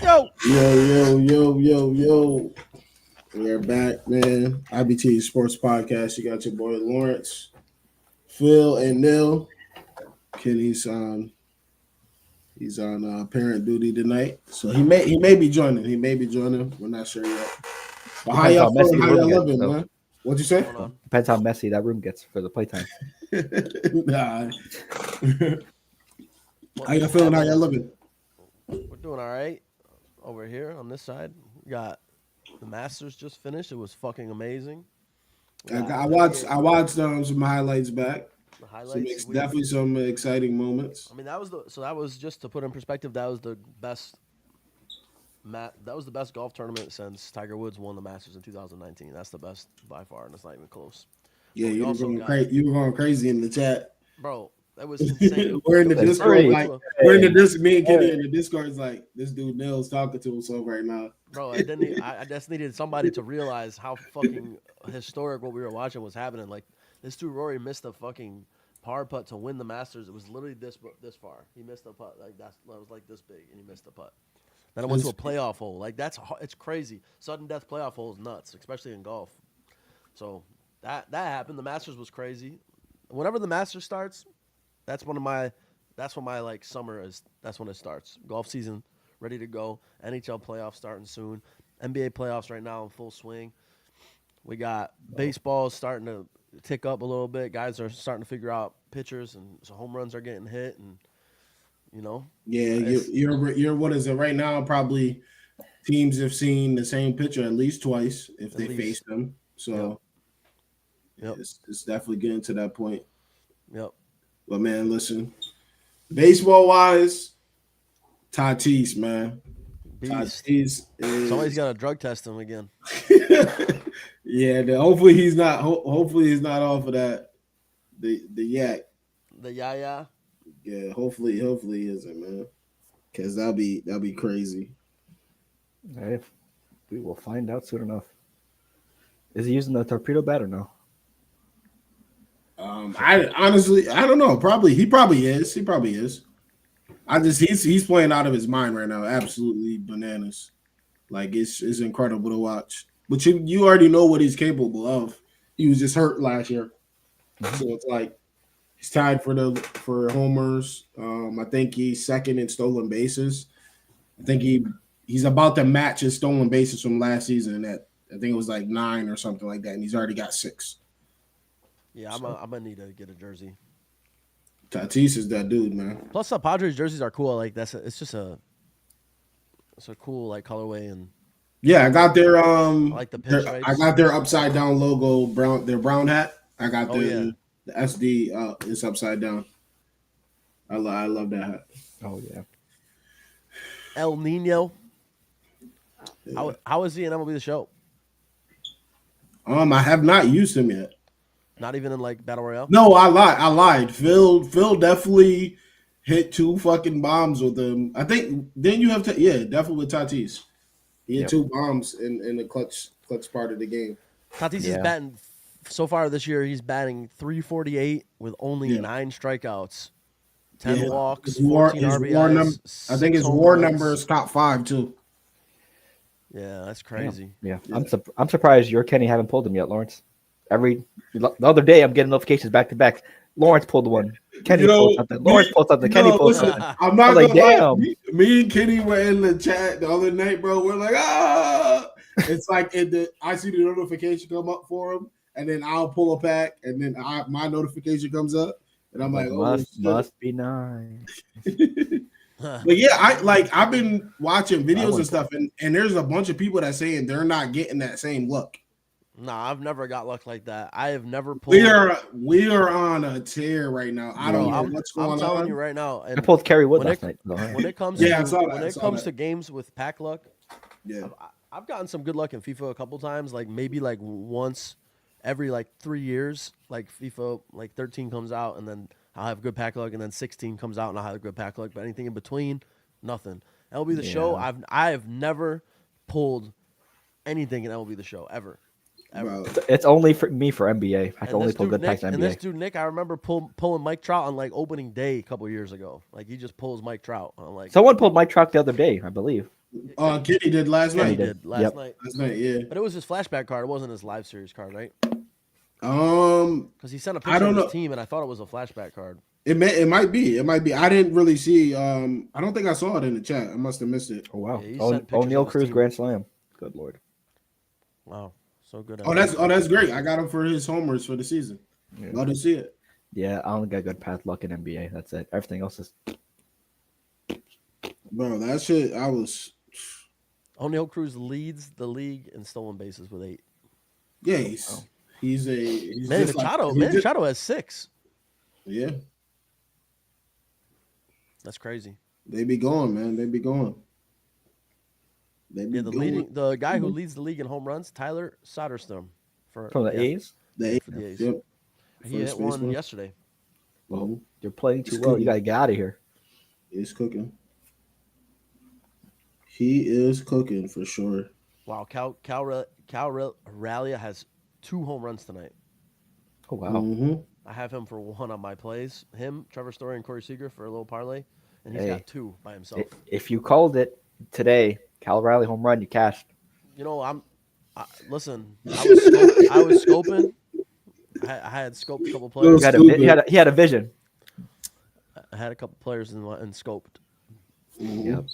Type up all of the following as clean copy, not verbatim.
Yo, Yo. We're back, man. IBTE Sports Podcast. You got your boy Lawrence, Phil, and Neil. Kenny's he's on parent duty tonight, so he may be joining. He may be joining. We're not sure yet. But how Depends y'all how feeling? messy the How room y'all gets. living, So man? What'd you say? going on? depends how messy that room gets for the playtime. Nah. How y'all What's feeling? How y'all happening? living? We're doing all right over here on this side. We got the Masters just finished. It was fucking amazing. We got I watched NBA I watched some highlights back. the highlights. We, Definitely some exciting moments. I mean, that was just to put in perspective. That was the best. That was the best golf tournament since Tiger Woods won the Masters in 2019. That's the best by far, and it's not even close. Yeah, But we you were also going got, crazy. You were going crazy in the chat. bro. That was insane. We're in It the was That's Discord, literally free. like to a we're in the Hey, Discord. Me and Kenny hey. in the Discord is like this dude Nils talking to himself right now. bro. I didn't. I just needed somebody to realize how fucking historic what we were watching was happening. Like this dude Rory missed a fucking par putt to win the Masters. It was literally this far. He missed a putt that was like this big, and he missed the putt. Then it went to a It's, playoff hole. Like it's crazy. Sudden death playoff hole is nuts, especially in golf. So that happened. The Masters was crazy. Whenever the Masters starts, that's one of my that's when my like summer is. That's when it starts. Golf season ready to go. NHL playoffs starting soon. NBA playoffs right now in full swing. We got baseball starting to tick up a little bit. Guys are starting to figure out pitchers, and so home runs are getting hit, and you know, yeah, it's you're what is it right now? Probably teams have seen the same pitcher at least twice if at they face least. them. Yep, So yep, it's definitely getting to that point. yep. But man, listen, baseball wise, Tatis, man, Beast. Tatis Somebody's is. got to drug test him again. Yeah, hopefully he's not. Hopefully he's not off of that. The yak. The Yaya. Yeah, hopefully he isn't, man. Cause that'll be crazy. Hey, we will find out soon enough. Is he using the torpedo bat or no? I honestly I don't know. Probably is. He probably is. He's playing out of his mind right now. Absolutely bananas. Like it's incredible to watch. But you already know what he's capable of. He was just hurt last year, Mhm. so it's like he's tied for homers. I think he's second in stolen bases. I think he's about to match his stolen bases from last season. At I think it was like 9 or something like that, and he's already got 6. Yeah, So I'm gonna need to get a jersey. Tatis is that dude, man. Plus, the Padres jerseys are cool. Like it's just it's a cool like colorway, and Yeah, I got I like the I pinstripes. got their upside down logo their brown hat. I got Oh yeah, the SD is upside down. I love that hat. Oh yeah. El Nino. Yeah. How is he in MLB the Show? I have not used him yet. Not even in like Battle Royale. No, I lied. Phil definitely hit 2 fucking bombs with him. I think then you have to yeah, definitely with Tatis. He hit Yep. 2 bombs in the clutch part of the game. Tatis is Yeah. batting so far this year. He's batting 348 with only Yeah. 9 strikeouts, 10 Yeah. walks, 14 His war number RBIs, I think 6 his home war number runs. is top 5 too. Yeah, that's Yeah. crazy. Yeah. Yeah. I'm surprised your Kenny haven't pulled him yet, Lawrence. The other day I'm getting notifications back to back. Lawrence pulled one. Kenny pulled Yo, something. Lawrence pulled something. Kenny pulled listen, something. I'm I not was like, gonna lie. damn. Me and Kenny were in the chat the other night, bro. We're like, ah, it's like I see the notification come up for him, and then I'll pull a pack, and then my notification comes up, and I'm I'm like, like, oh shit. must be nice. But yeah, I've been watching I videos and went stuff, and there's a bunch of people that saying they're not getting that same look. Nah, I've never got luck like that. I have never We pulled, are we are on a tear right now. I bro. don't We know are. what's I'm going telling you on. right now. I And pulled Kerry Wood when last it night. Go ahead. when it comes Yeah, I to saw that. when I it saw comes that. to games with pack luck, Yeah. I've gotten some good luck in FIFA a couple times. Like maybe like once every like 3 years. Like FIFA like 13 comes out, and then I'll have good pack luck, and then 16 comes out, and I'll have good pack luck. But anything in between, nothing. MLB the Show, Yeah. I have never pulled anything in MLB the Show ever. ever. Bro. It's only for me for NBA. I can And only this pull dude good Nick, packs in and this NBA. dude Nick, I remember pulling Mike Trout on like opening day a couple years ago. Like he just pulls Mike Trout. I'm like, Someone pulled Mike Trout the other day, I believe. Kenny did last Kenny night. did last Yep. night. Last night, yeah. But it was his flashback card. It wasn't his live series card, right? Because he sent a I picture don't of his know. team, and I thought it was a flashback card. It might be. I didn't really see. I don't think I saw it in the chat. I must have missed it. Oh wow. Yeah, he sent pictures O'Neal of his Cruz team. Grand Slam. Good lord. Wow, so good. That's great. I got him for his homers for the season. Yeah. Love to see it. Yeah, I only got good path luck in NBA. That's it. Everything else is Bro, that shit. O'Neal Cruz leads the league in stolen bases with 8. Yeah, he's Manny just Machado, like, Manny Machado has 6. Yeah, That's crazy. they be going, man. They be going. They be Yeah, going. the guy who leads the league in home runs, Tyler Soderstrom, from the A's. for the A's. Yep. He hit First one baseman. yesterday. Well, You're playing too It's well. cool. You gotta get out of here. he's cooking. He is cooking for sure. Wow, Cal Rallia has 2 home runs tonight. Oh wow. Mm-hmm. I have him for 1 on my plays. Him, Trevor Story, and Corey Seager for a little parlay, and he's Hey. got 2 by himself. If you called it today, Cal Riley home run, you cashed. You know, listen. I was scoping. I had scoped a couple players. He had a vision. I had a couple players and scoped. Yep.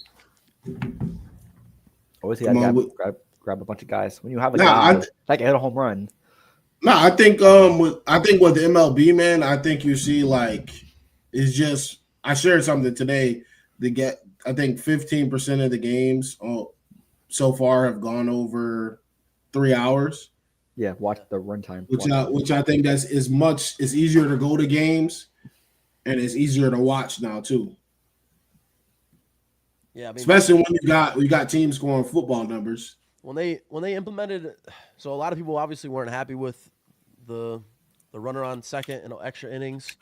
Always Come gotta on, grab a bunch of guys. When you have a Nah, guy like hit a home run, No, I think with the MLB, man, I think you see like it's just I shared something today to get I think 15% of the games so far have gone over 3 hours. yeah, watch the run time. Which I think it's easier to go to games and it's easier to watch now too. Yeah, I mean, Especially when you got teams scoring football numbers. when they implemented, so a lot of people obviously weren't happy with the runner on second and extra innings,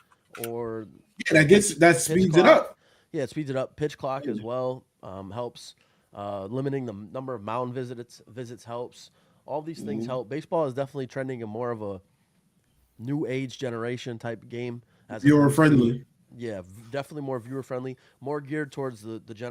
or Yeah, that speeds it clock. up. Yeah, it speeds it up. Pitch clock as well helps. Limiting the number of mound visits helps. All these things help. Baseball is definitely trending in more of a new age generation type game. Viewer opposed to- friendly. Yeah, definitely more viewer friendly, more geared towards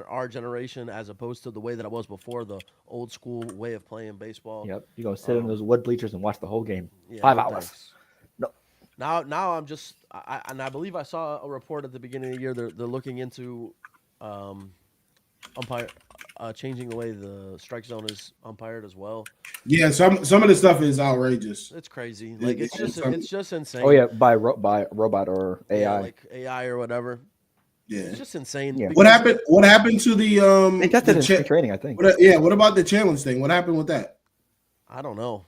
our generation as opposed to the way that it was before, the old school way of playing baseball. Yep, you gonna sit in those wood bleachers and watch the whole game. Yeah, 5 no hours. thanks. No. Now I'm just I believe I saw a report at the beginning of the year they're looking into umpire changing the way the strike zone is umpired as well. Yeah, some of the stuff is outrageous. It's crazy. Like it's just insane. Oh yeah, by robot or AI. Yeah, like AI or whatever. Yeah. It's just insane. Yeah. What happened to the They tested the in spring training, I think. what about the challenge thing? What happened with that? I don't know.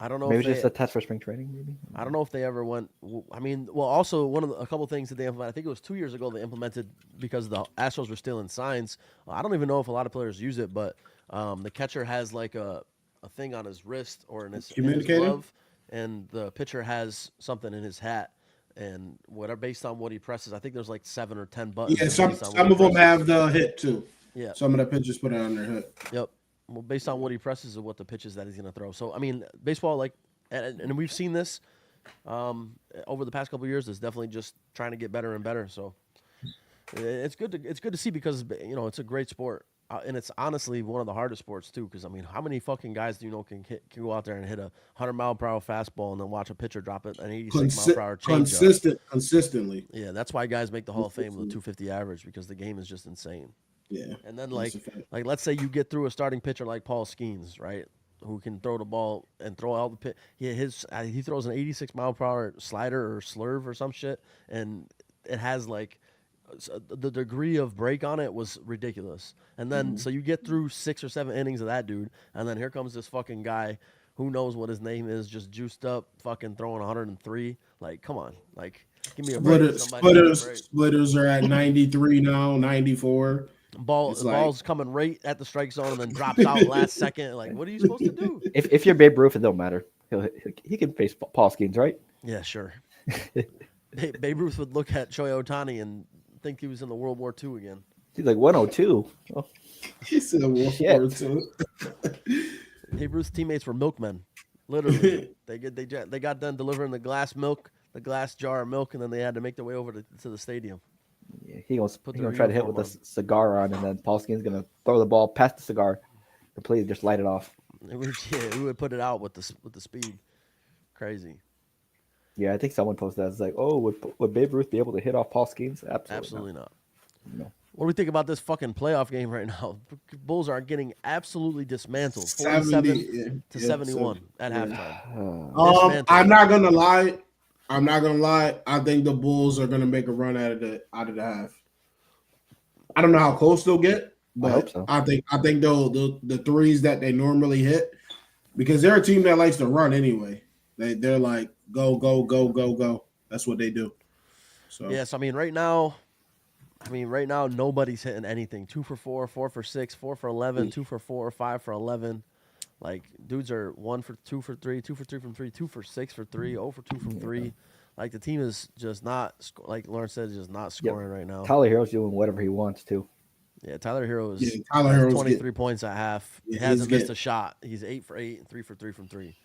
Maybe if just they, a test for spring training, maybe. I don't know if they ever went. I mean, well, also a couple things that they implemented. I think it was 2 years ago they implemented because the Astros were stealing signs. I don't even know if a lot of players use it, but the catcher has like a thing on his wrist or in his glove, and the pitcher has something in his hat, and whatever based on what he presses. I think there's like 7 or 10 buttons. Yeah, some of them have the hit too. Yeah, some of the pitchers put it on their hit. Yep. Well, based on what he presses and what the pitches that he's going to throw. So, I mean, baseball, like, and we've seen this over the past couple of years, is definitely just trying to get better and better. So, it's good to see because it's a great sport, and it's honestly one of the hardest sports too. Because I mean, how many fucking guys do you know can go out there and hit a 100-mile-per-hour fastball and then watch a pitcher drop it an 86-mile-per-hour changeup? Consistently. Yeah, that's why guys make the Hall of Fame with a 250 average because the game is just insane. Yeah. And then like let's say you get through a starting pitcher like Paul Skeens, right? Who can throw the ball and throw all the pit. He throws an 86-mile-per-hour slider or slurve or some shit, and it has like the degree of break on it was ridiculous. And then so you get through 6 or 7 innings of that dude, and then here comes this fucking guy, who knows what his name is, just juiced up, fucking throwing 103. Like, come on, like give me a break. Splitters are at 93 now, 94. Ball's coming right at the strike zone and then drops out last second. Like, what are you supposed to do? If you're Babe Ruth, it don't matter. He can face Paul Skeens, right? Yeah, sure. Babe Ruth would look at Shohei Ohtani and think he was in the World War II again. He's like 102. Oh. He said World War II. Babe Ruth's teammates were milkmen, Literally, they got done delivering the glass jar of milk, and then they had to make their way over to the stadium. Yeah, he gonna Put he their gonna try to hit uniform with a on. cigar on, and then Paul Skeens gonna throw the ball past the cigar, completely just light it off. We would put it out with the speed. Crazy. Yeah, I think someone posted that. It's like, oh, would Babe Ruth be able to hit off Paul Skeens? Absolutely, Absolutely not. no. What do we think about this fucking playoff game right now? Bulls are getting absolutely dismantled, 70 47 to yeah, 71 at yeah. halftime. No. Dismantled. I'm not gonna lie. I think the Bulls are gonna make a run out of the half. I don't know how close they'll get, I hope but so. I think they'll the threes that they normally hit, because they're a team that likes to run anyway. They're like go go go go go. That's what they do. So Yes, I mean right now, nobody's hitting anything. 2 for 4, 4 for 6, 4 for 11, 2 for 4, 5 for 11. Like dudes are 1 for 2 for 3, 2 for 3 from 3, 2 for 6 for 3, 0 for 2 from 3. Like the team is just not, like Lawrence said, just not scoring right now. Tyler Hero's doing whatever he wants to. Yeah, Tyler Hero yeah, is Tyler has Hero's 23 points at half. Yeah, He hasn't he's missed good. a shot. He's 8 for 8 and 3 for 3 from 3.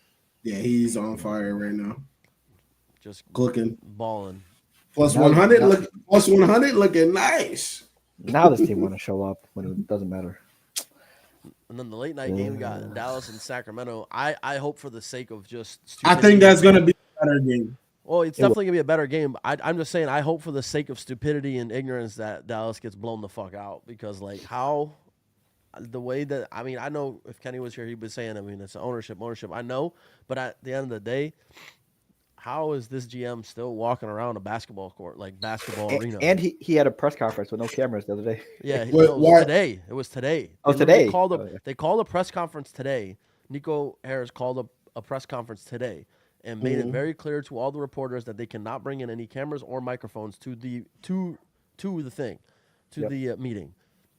Yeah, he's on fire right now. Just Cooking. balling. Plus Now- 100 now- plus 100 looking nice. Now this team want to show up when it doesn't matter. And then the late night game we got Dallas and Sacramento. I hope for the sake of just I stupidity. think that's gonna be a better game. Well, it's definitely gonna be a better game. I'm just saying I hope for the sake of stupidity and ignorance that Dallas gets blown the fuck out, because like how the way that I know if Kenny was here he'd be saying it's ownership. I know, but at the end of the day, how is this GM still walking around a basketball court, like basketball arena? And he had a press conference with no cameras the other day. Yeah, Wait, it was why- today. It was today. Oh, They literally today? Called Oh, yeah. They called a press conference today. Nico Harris called a press conference today and made it very clear to all the reporters that they cannot bring in any cameras or microphones to the meeting,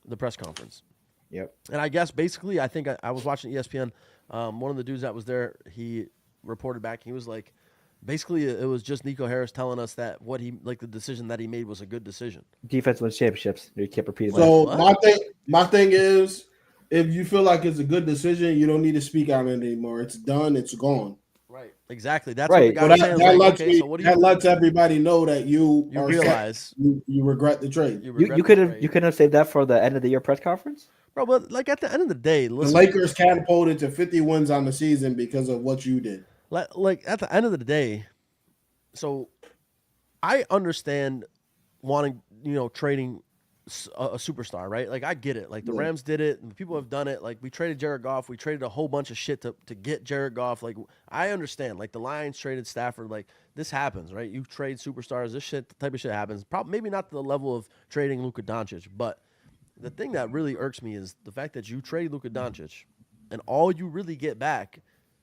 the press conference. Yep. And I guess basically, I think I was watching ESPN. One of the dudes that was there, he reported back. He was like, basically, it was just Nico Harris telling us that the decision that he made was a good decision. Defense wins championships. You kept repeating that. So What? my thing is, if you feel like it's a good decision, you don't need to speak on it anymore. It's done. It's gone. Right. Exactly. That's Right. what the guy But was that, saying. that Like, lets okay, me, so what do you that lets everybody know that you are realize? you regret the trade. You regret could the have trade. saved that for the end of the year press conference. Bro, but like at the end of the day, The listen, Lakers catapulted to 50 wins on the season because of what you did. like at the end of the day, so I understand wanting, trading a superstar, right? Like I get it. Like the Yeah. Rams did it, and people have done it. Like we traded Jared Goff, we traded a whole bunch of shit to get Jared Goff. Like I understand. Like the Lions traded Stafford. Like this happens, right? You trade superstars. This type of shit happens. Probably maybe not to the level of trading Luka Doncic, but the thing that really irks me is the fact that you trade Luka Doncic, and all you really get back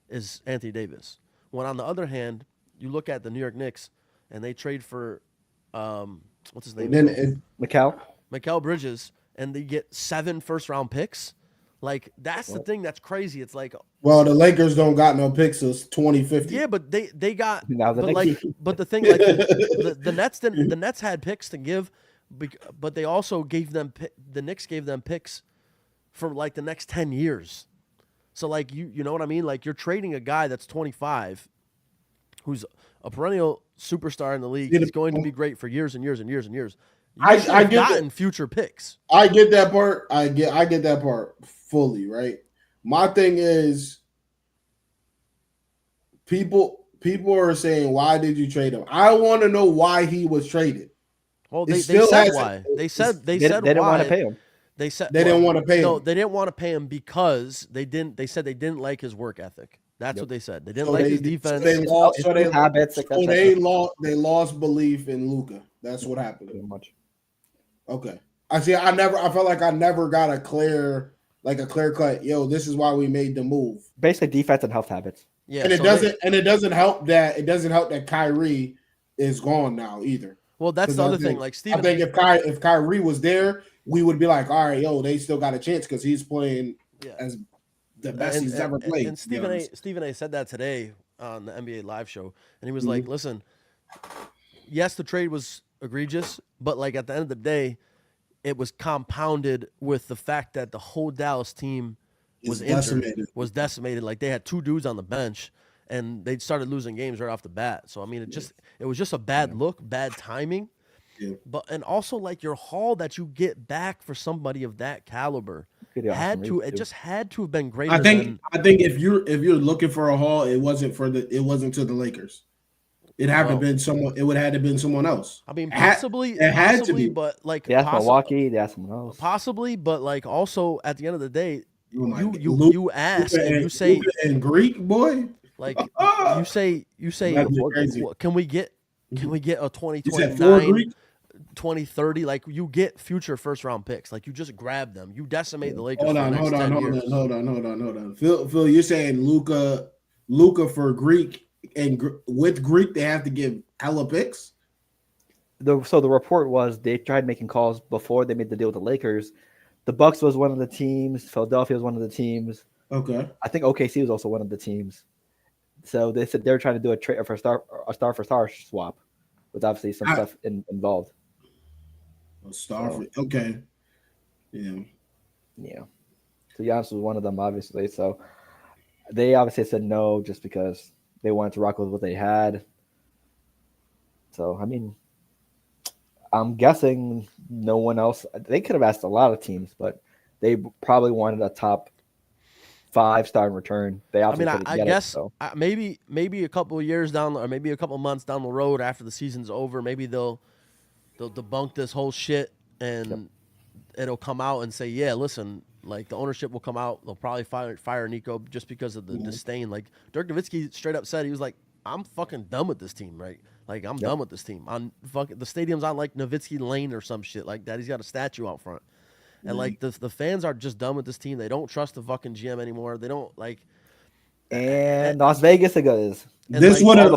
is Anthony Davis. When on the other hand, you look at the New York Knicks, and they trade for what's his name? And then Mikal. Mikal Bridges, and they get 7 first-round picks. Like that's the thing that's crazy. It's like, the Lakers don't got no picks since 2050. yeah, but they got. Now the but Knicks- but the thing, like the Nets didn't. The Nets had picks to give, but they also gave them. The Knicks gave them picks for like the next 10 years. So like you know what I mean? Like you're trading a guy that's 25, who's a perennial superstar in the league. He's going to be great for years and years and years and years. You should have gotten future picks. I get that part. I get that part fully, right? My thing is people are saying, why did you trade him? I want to know why he was traded. Well, It they still said has- why. They said They didn't why. want to pay him. They said They didn't want to pay No, him. they didn't want to pay him because they didn't. They said they didn't like his work ethic. That's what they said. They didn't So like they- his defense. so they lost. So they, Habits, so they lost belief in Luka. That's what happened. pretty much. Okay. I see. I felt like I never got a clear cut. Yo, this is why we made the move. Basically, defense and health habits. Yeah, And it so doesn't help that Kyrie is gone now either. well, that's 'Cause the I other think- thing. Like I Stephen, think if Kyrie was there, we would be like, all right, yo, they still got a chance because he's playing yeah. as the best he's ever played. And to be honest. Stephen A. said that today on the NBA Live show, and he was Mm-hmm. like, "Listen, yes, the trade was egregious, but like at the end of the day, it was compounded with the fact that the whole Dallas team was It's injured, decimated. was decimated. Like they had 2 dudes on the bench, and they started losing games right off the bat. So I mean, it was just a bad look, bad timing. Yeah. But and also like your haul that you get back for somebody of that caliber Pretty awesome move, it too. just had to have been greater I think than if you're looking for a haul, it wasn't to the Lakers. It had to have been someone. It would have had to been someone else. I mean It had to be. but like They asked Milwaukee, they asked someone else. possibly, but like also at the end of the day, Oh my God. you ask Luka and you say Luka and Greek boy. like you say That'd be crazy. can we get a You said 4 2029 Greek? 2030, like you get future first round picks, like you just grab them, you decimate the Lakers. Hold for the on, next hold 10 on, years. hold on. Phil, you're saying Luka for Greek and with Greek they have to give hella picks? So the report was they tried making calls before they made the deal with the Lakers. The Bucks was one of the teams. Philadelphia was one of the teams. Okay. I think OKC was also one of the teams. So they said they're trying to do a trade for a star for star swap, with obviously some stuff involved. A star for okay. Yeah. Yeah. So Giannis was one of them, obviously. So they obviously said no just because they wanted to rock with what they had. So, I mean, I'm guessing no one else. They could have asked a lot of teams, but they probably wanted a top 5-star in return. They obviously I guess maybe a couple of years down, or maybe a couple of months down the road after the season's over, maybe they'll debunk this whole shit and it'll come out and say, yeah, listen, like the ownership will come out. They'll probably fire Nico just because of the disdain. Like Dirk Nowitzki straight up said, he was like, I'm fucking done with this team, right? Like I'm done with this team. The stadium's on like Nowitzki Lane or some shit like that. He's got a statue out front. And like the fans are just done with this team. They don't trust the fucking GM anymore. They don't like. And Las Vegas it goes. This would have.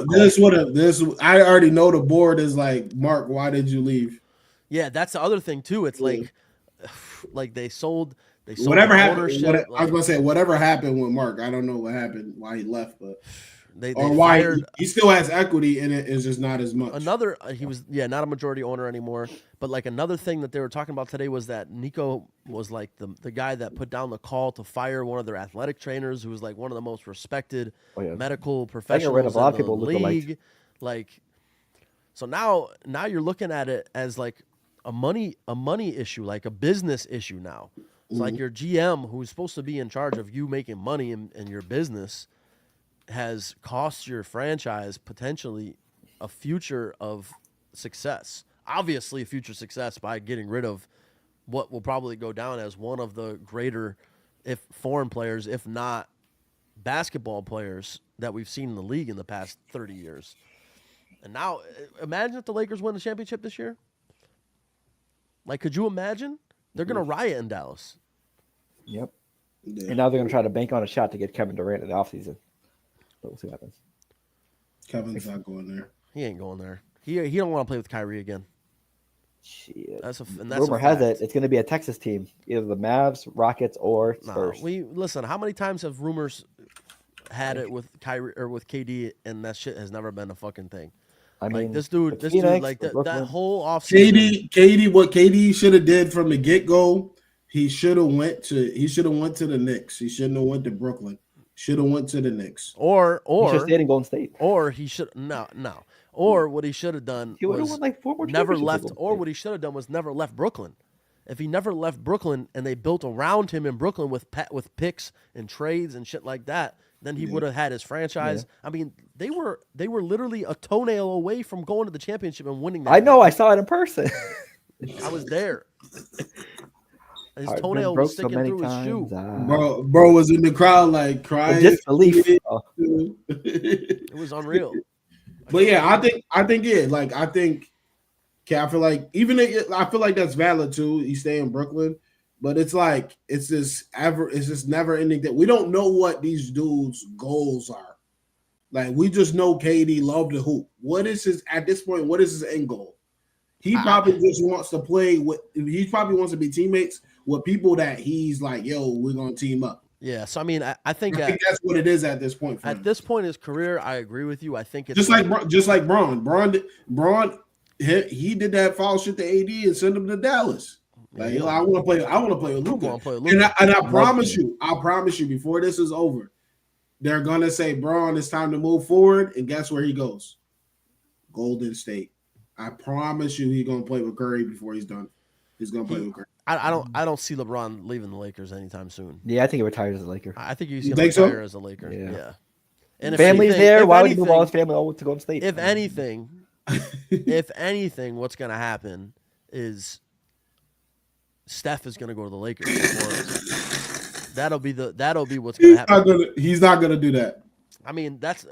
I already know the board is like, Mark, why did you leave? Yeah, that's the other thing too. It's like they sold. Whatever happened. Ownership, I was gonna say whatever happened with Mark. I don't know what happened, why he left, but they why fired, he still has equity in it. It's just not as much. Another he was not a majority owner anymore. But like another thing that they were talking about today was that Nico was like the guy that put down the call to fire one of their athletic trainers, who was like one of the most respected medical professionals a lot in of people the league. Like, so now you're looking at it as like a money issue, like a business issue now. It's like your GM, who's supposed to be in charge of you making money in your business, has cost your franchise potentially a future of success. Obviously, a future success by getting rid of what will probably go down as one of the greater, if foreign players, if not basketball players that we've seen in the league in the past 30 years. And now, imagine if the Lakers win the championship this year. Like, could you imagine? They're going to riot in Dallas. Yep. Yeah. And now they're going to try to bank on a shot to get Kevin Durant in the offseason. But we'll see what happens. Kevin's not going there. He ain't going there. He don't want to play with Kyrie again. Shit. And rumor has it it's going to be a Texas team, either the Mavs, Rockets, or Spurs. Listen. How many times have rumors had it with Kyrie or with KD, and that shit has never been a fucking thing? I mean, like this dude, like that whole offseason. KD, what KD should have did from the get go, he should have went to the Knicks. He shouldn't have went to Brooklyn. Should have went to the Knicks. Or he should stayed in Golden State. Or he should no. Or what he should have done was like 4 more never left. Or what he should have done was never left Brooklyn. If he never left Brooklyn and they built around him in Brooklyn with picks and trades and shit like that, then he would have had his franchise. Yeah. I mean, they were literally a toenail away from going to the championship and winning that. I know, I saw it in person. I was there. His toenail was sticking through his shoe. Bro was in the crowd like crying. Disbelief. It was unreal. But yeah, I think I feel like I feel like that's valid too. He stay in Brooklyn. But it's like it's just never ending that we don't know what these dudes' goals are. Like we just know KD love to hoop. What is his end goal? He probably just wants to play with. He probably wants to be teammates with people that he's like, yo, we're gonna team up. Yeah, so I mean, I think that's what it is at this point. At this point in his career, I agree with you. I think it's just like Braun. Braun, he did that foul shit to AD and send him to Dallas. Like, I want to play with Luka. And I promise you, before this is over, they're gonna say, Braun, it's time to move forward, and guess where he goes? Golden State. I promise you, he's gonna play with Curry before he's done. He's gonna play He, with Curry. I don't see LeBron leaving the Lakers anytime soon. Yeah, I think he retires as a Laker. I think he's You going to think retire so? as a Laker. Yeah. Yeah. And Family's anything, there. if Why would he move all his anything, family over to Golden State? if anything, if anything, what's going to happen is Steph is going to go to the Lakers. That'll be what's going to happen. He's not gonna do that. I mean, that's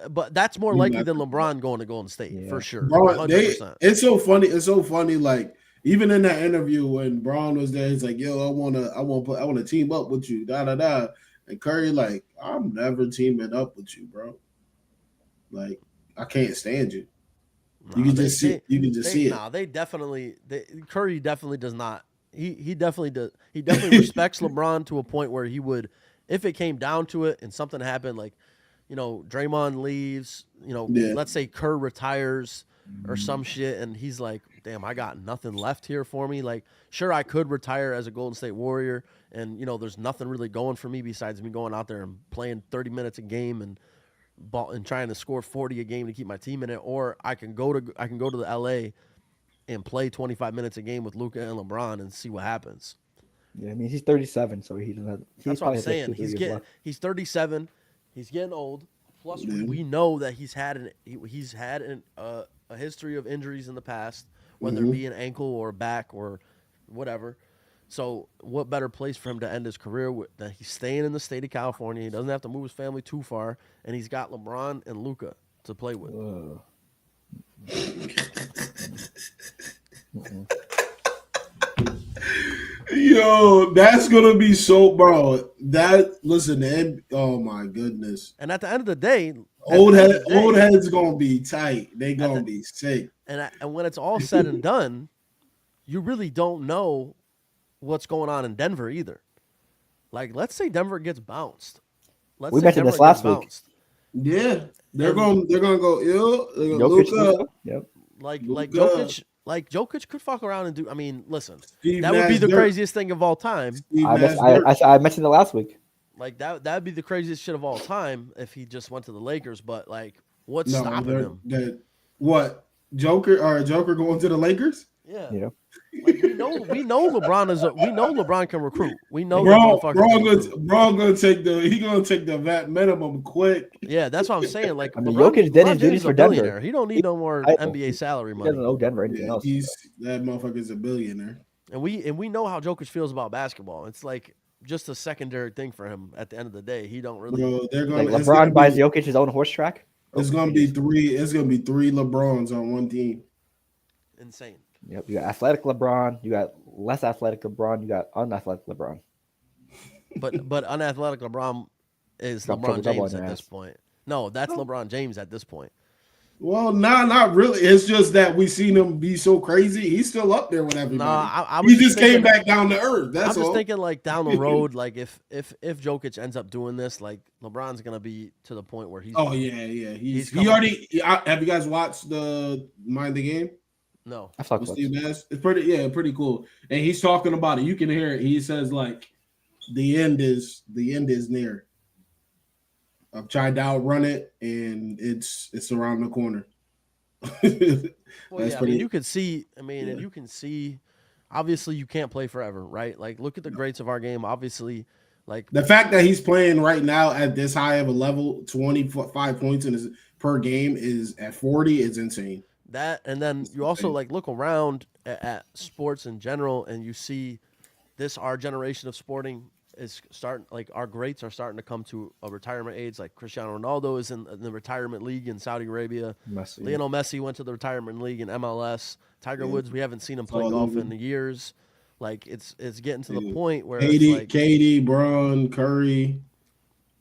more He's likely not than gonna do LeBron going to Golden State Yeah. for sure. Bro, 100%. it's so funny. It's so funny. Like even in that interview when Braun was there, he's like, "Yo, I wanna team up with you." Da da da. And Curry like, "I'm never teaming up with you, bro. Like, I can't stand you. You can just see. You can just see it." Nah, Curry definitely does not. He definitely does. He definitely respects LeBron to a point where he would, if it came down to it and something happened, like, Draymond leaves, Yeah. let's say Kerr retires or some shit, and he's like, damn, I got nothing left here for me. Like, sure, I could retire as a Golden State Warrior, and there's nothing really going for me besides me going out there and playing 30 minutes a game and trying to score 40 a game to keep my team in it, or I can go to the LA and play 25 minutes a game with Luka and LeBron and see what happens. Yeah, I mean he's 37, so he doesn't have. That's what I'm saying. He's 37. He's getting old. Plus, we know that he's had a history of injuries in the past, whether it be an ankle or a back or whatever. So, what better place for him to end his career with than he's staying in the state of California? He doesn't have to move his family too far, and he's got LeBron and Luka to play with. Yo, that's gonna be so, bro. Oh my goodness. And at the end of the day, old heads gonna be tight. They gonna be sick. And when it's all said and done, you really don't know what's going on in Denver either. Like, let's say Denver gets bounced. We mentioned this last week. Yeah, they're gonna go ill. Jokic, Yep. Like Jokic could fuck around and do. I mean, listen, that would be the craziest thing of all time. I mentioned it last week. Like that'd be the craziest shit of all time if he just went to the Lakers. But like, what's stopping him? What Joker going to the Lakers? Yeah. Like, we know LeBron can recruit. We know Bro gonna take the vet minimum quick. Yeah, that's what I'm saying. Like, I mean, Jokic did injuries for Denver. He don't need no more NBA salary money. He doesn't owe Denver anything else. That motherfucker's a billionaire. And we know how Jokic feels about basketball. It's like just a secondary thing for him. At the end of the day, he don't really. Bro, LeBron buys Jokic his own horse track. It's gonna be three. It's gonna be three LeBrons on one team. Insane. Yep, you got athletic LeBron, you got less athletic LeBron, you got unathletic LeBron. But unathletic LeBron is LeBron James at this point. No, that's LeBron James at this point. Well, not really. It's just that we seen him be so crazy. He's still up there with everybody. I he just came back down to earth. That's I'm just all. thinking like down the road, like if Jokic ends up doing this, like LeBron's gonna be to the point where he's. Oh yeah. He already. Have you guys watched the Mind the Game? No, I fuck with Steve Nash. It's pretty cool. And he's talking about it. You can hear it. He says like, the end is near. I've tried to outrun it, and it's around the corner. Well, yeah, I mean, you could see. I mean, and you can see. Obviously, you can't play forever, right? Like, look at the greats of our game. Obviously, like the fact that he's playing right now at this high of a level, 25 points in his per game is at 40 is insane. That, and then you also like look around at sports in general, and you see our generation of sporting is starting. Like, our greats are starting to come to a retirement age. Like Cristiano Ronaldo is in the retirement league in Saudi Arabia. Lionel Messi went to the retirement league in MLS. Tiger Woods, we haven't seen him play golf in years. Like, it's getting to the point where KD, Braun, Curry,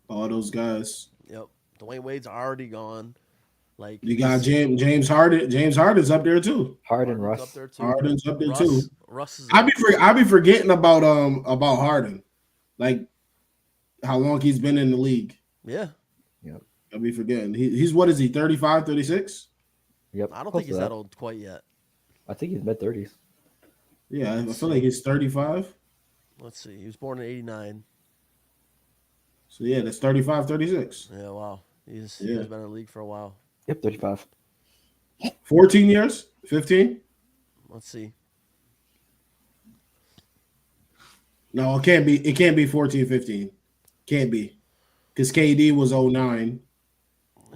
all those guys. Yep, Dwayne Wade's already gone. Like, you got James Harden. James Harden's up there too. Harden's up there too. Russ is. I be forgetting about Harden, like how long he's been in the league. Yeah. Yep. I'll be forgetting. He's what is he? 35, 36? Yep. I don't think he's that old quite yet. I think he's mid-30s. Yeah, I feel like he's 35. Let's see. He was born in '89. So yeah, that's 35, 36. Yeah, wow. He has Yeah. been in the league for a while. Yep, 35. 14 years, 15. Let's see. No, it can't be. It can't be 14, 15. Can't be because KD was 09.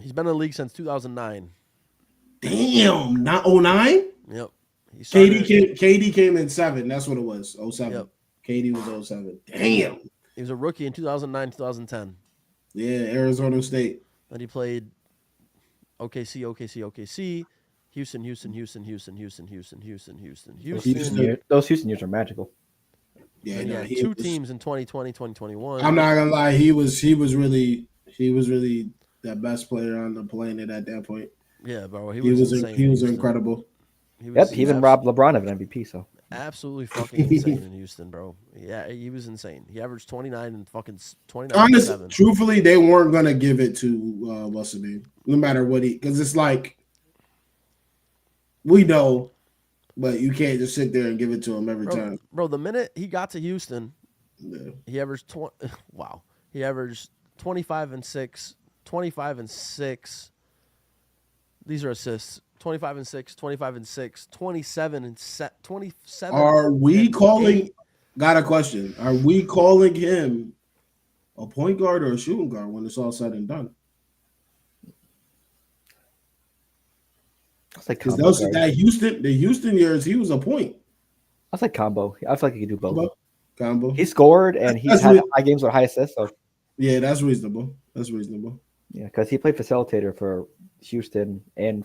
He's been in the league since 2009. Damn, not 09. Yep. He KD started. came. KD came in 7. That's what it was. 07. Yep. KD was 07. Damn. He was a rookie in 2009, 2010. Yeah, Arizona State. Then he played OKC, OKC, OKC, Houston, Houston, Houston, Houston, Houston, Houston, Houston, Houston, Houston. Those Houston years are magical. Yeah, And he no, had he two was, teams in 2020, 2021. I'm not gonna lie. He was really the best player on the planet at that point. Yeah, bro. He He was was insane. he in was Houston. incredible. He was Yep, he even abs- robbed LeBron of an MVP. So absolutely fucking insane in Houston, bro. Yeah, he was insane. He averaged 29 and fucking 29 and Honest, 7. truthfully, they weren't gonna give it to what's his name, no matter what because it's like we know, but you can't just sit there and give it to him every time. Bro, the minute he got to Houston, Yeah. he averaged 20. Wow, he averaged 25 and 6, 25 and 6. These are assists. 25 and 6, 25 and 6, 27 and 27. Are we and calling? 8. Got a question. Are we calling him a point guard or a shooting guard when it's all said and done? I was like Because combo. the Houston years, he was a point I was like combo. I feel like he could do both. combo. He scored and he's That's had really- high games with high assists. So Yeah, that's reasonable. That's reasonable. yeah, because he played facilitator for Houston and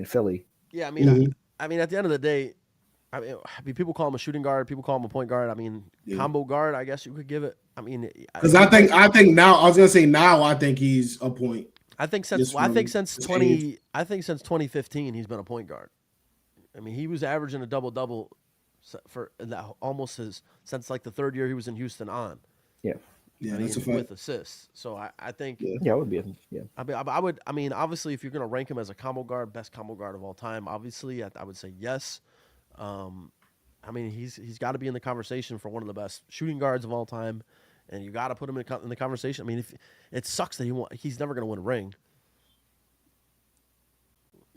Philly. Yeah, I mean, Mhm. I mean, at the end of the day, I mean, people call him a shooting guard. People call him a point guard. I mean, Yeah. combo guard. I guess you could give it. I mean, Because I think now I was gonna say now I think he's a point. I think since Just I think from since his 2015 he's been a point guard. I mean, he was averaging a double for almost since like the third year he was in Houston on. Yeah, Yeah, I that's a mean, fact. with assists. So I think yeah, it would be. Yeah, I would. I mean, obviously, if you're gonna rank him as a combo guard, best combo guard of all time, obviously, I would say yes. I mean, he's got to be in the conversation for one of the best shooting guards of all time, and you got to put him in the conversation. I mean, if it sucks that he's never gonna win a ring.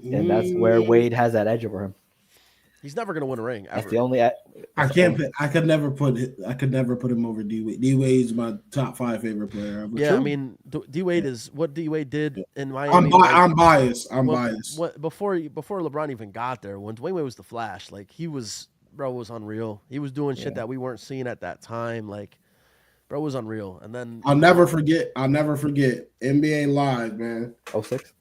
and that's where Wade has that edge over him. He's never gonna win a ring. That's Ever. the only. I can't. I could never put him over D Wade. D Wade's my top 5 favorite player ever. Yeah, True. I mean, D Wade is what D Wade did in Miami. I'm biased. I'm biased. Before LeBron even got there, when Dwayne Wade was the Flash, like he was unreal. He was doing shit that we weren't seeing at that time. Like, bro was unreal. And then I'll never forget NBA Live, man. 06.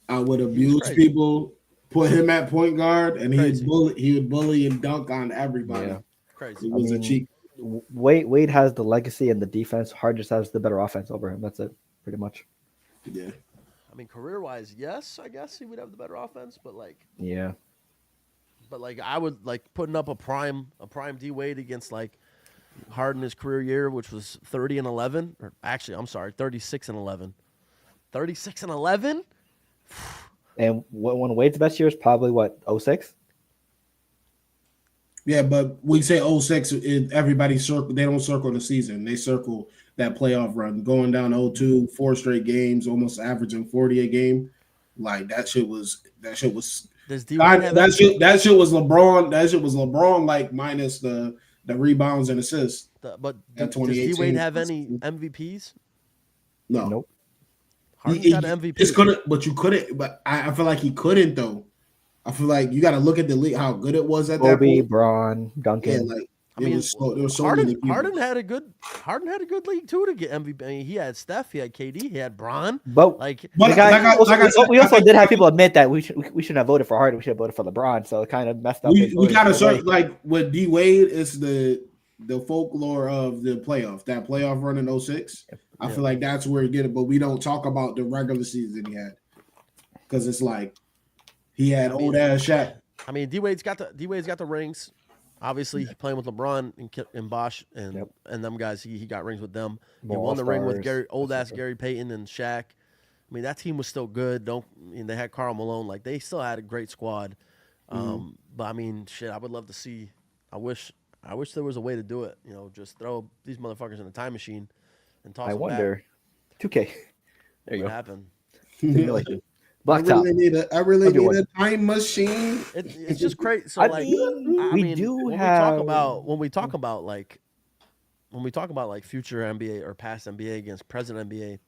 I would abuse crazy. people, put him at point guard, and Crazy. he would bully and dunk on everybody. Yeah. crazy. It was a cheat. Wade has the legacy and the defense. Hard just has the better offense over him. That's it, pretty much. Yeah. I mean, career wise, yes, I guess he would have the better offense, but Yeah. I would like putting up a prime D Wade against like Harden his career year, which was 30 and 11, or actually, I'm sorry, 36 and 11. 36 and 11? And when Wade's best year is probably what 06. Yeah, but we say 06, everybody circle. They don't circle the season. They circle that playoff run, going down 0-2, 4 straight games, almost averaging 40 a game. Like that shit was. Does D Wade have That shit was LeBron. That shit was LeBron. Like minus the rebounds and assists. but That does D 2018 Wade have any MVPs? No, Nope. Harden's got an MVP. It's couldn't, but you couldn't. But I feel like he couldn't though. I feel like you got to look at the league, how good it was at that Kobe, point. Braun, Yeah, Duncan. like I mean, there was so many people. Harden had a good league too to get MVP. I mean, he had Steph, he had KD, he had Bron. But Like, But we also did have people admit that we shouldn't have voted for Harden. We should have voted for LeBron. So it kind of messed up. we kind of start like with D Wade is the folklore of the playoff. That playoff run in 06. I feel like that's where he get it, but we don't talk about the regular season he had because it's like he had old ass Shaq. I mean, D Wade's got the rings. Obviously, playing with LeBron and Bosh and them guys, he got rings with them. He won the ring with old ass Gary Payton and Shaq. I mean, that team was still good. They had Karl Malone. Like they still had a great squad. But I mean, shit, I would love to see. I wish there was a way to do it. You know, just throw these motherfuckers in a time machine and toss I them wonder. back. 2K. There you What go. happened? Simulation. I Blacktop. really I'll get need one. a time machine. It's just crazy. So I like, mean, I we mean, do when have. we talk about like future NBA or past NBA against present NBA,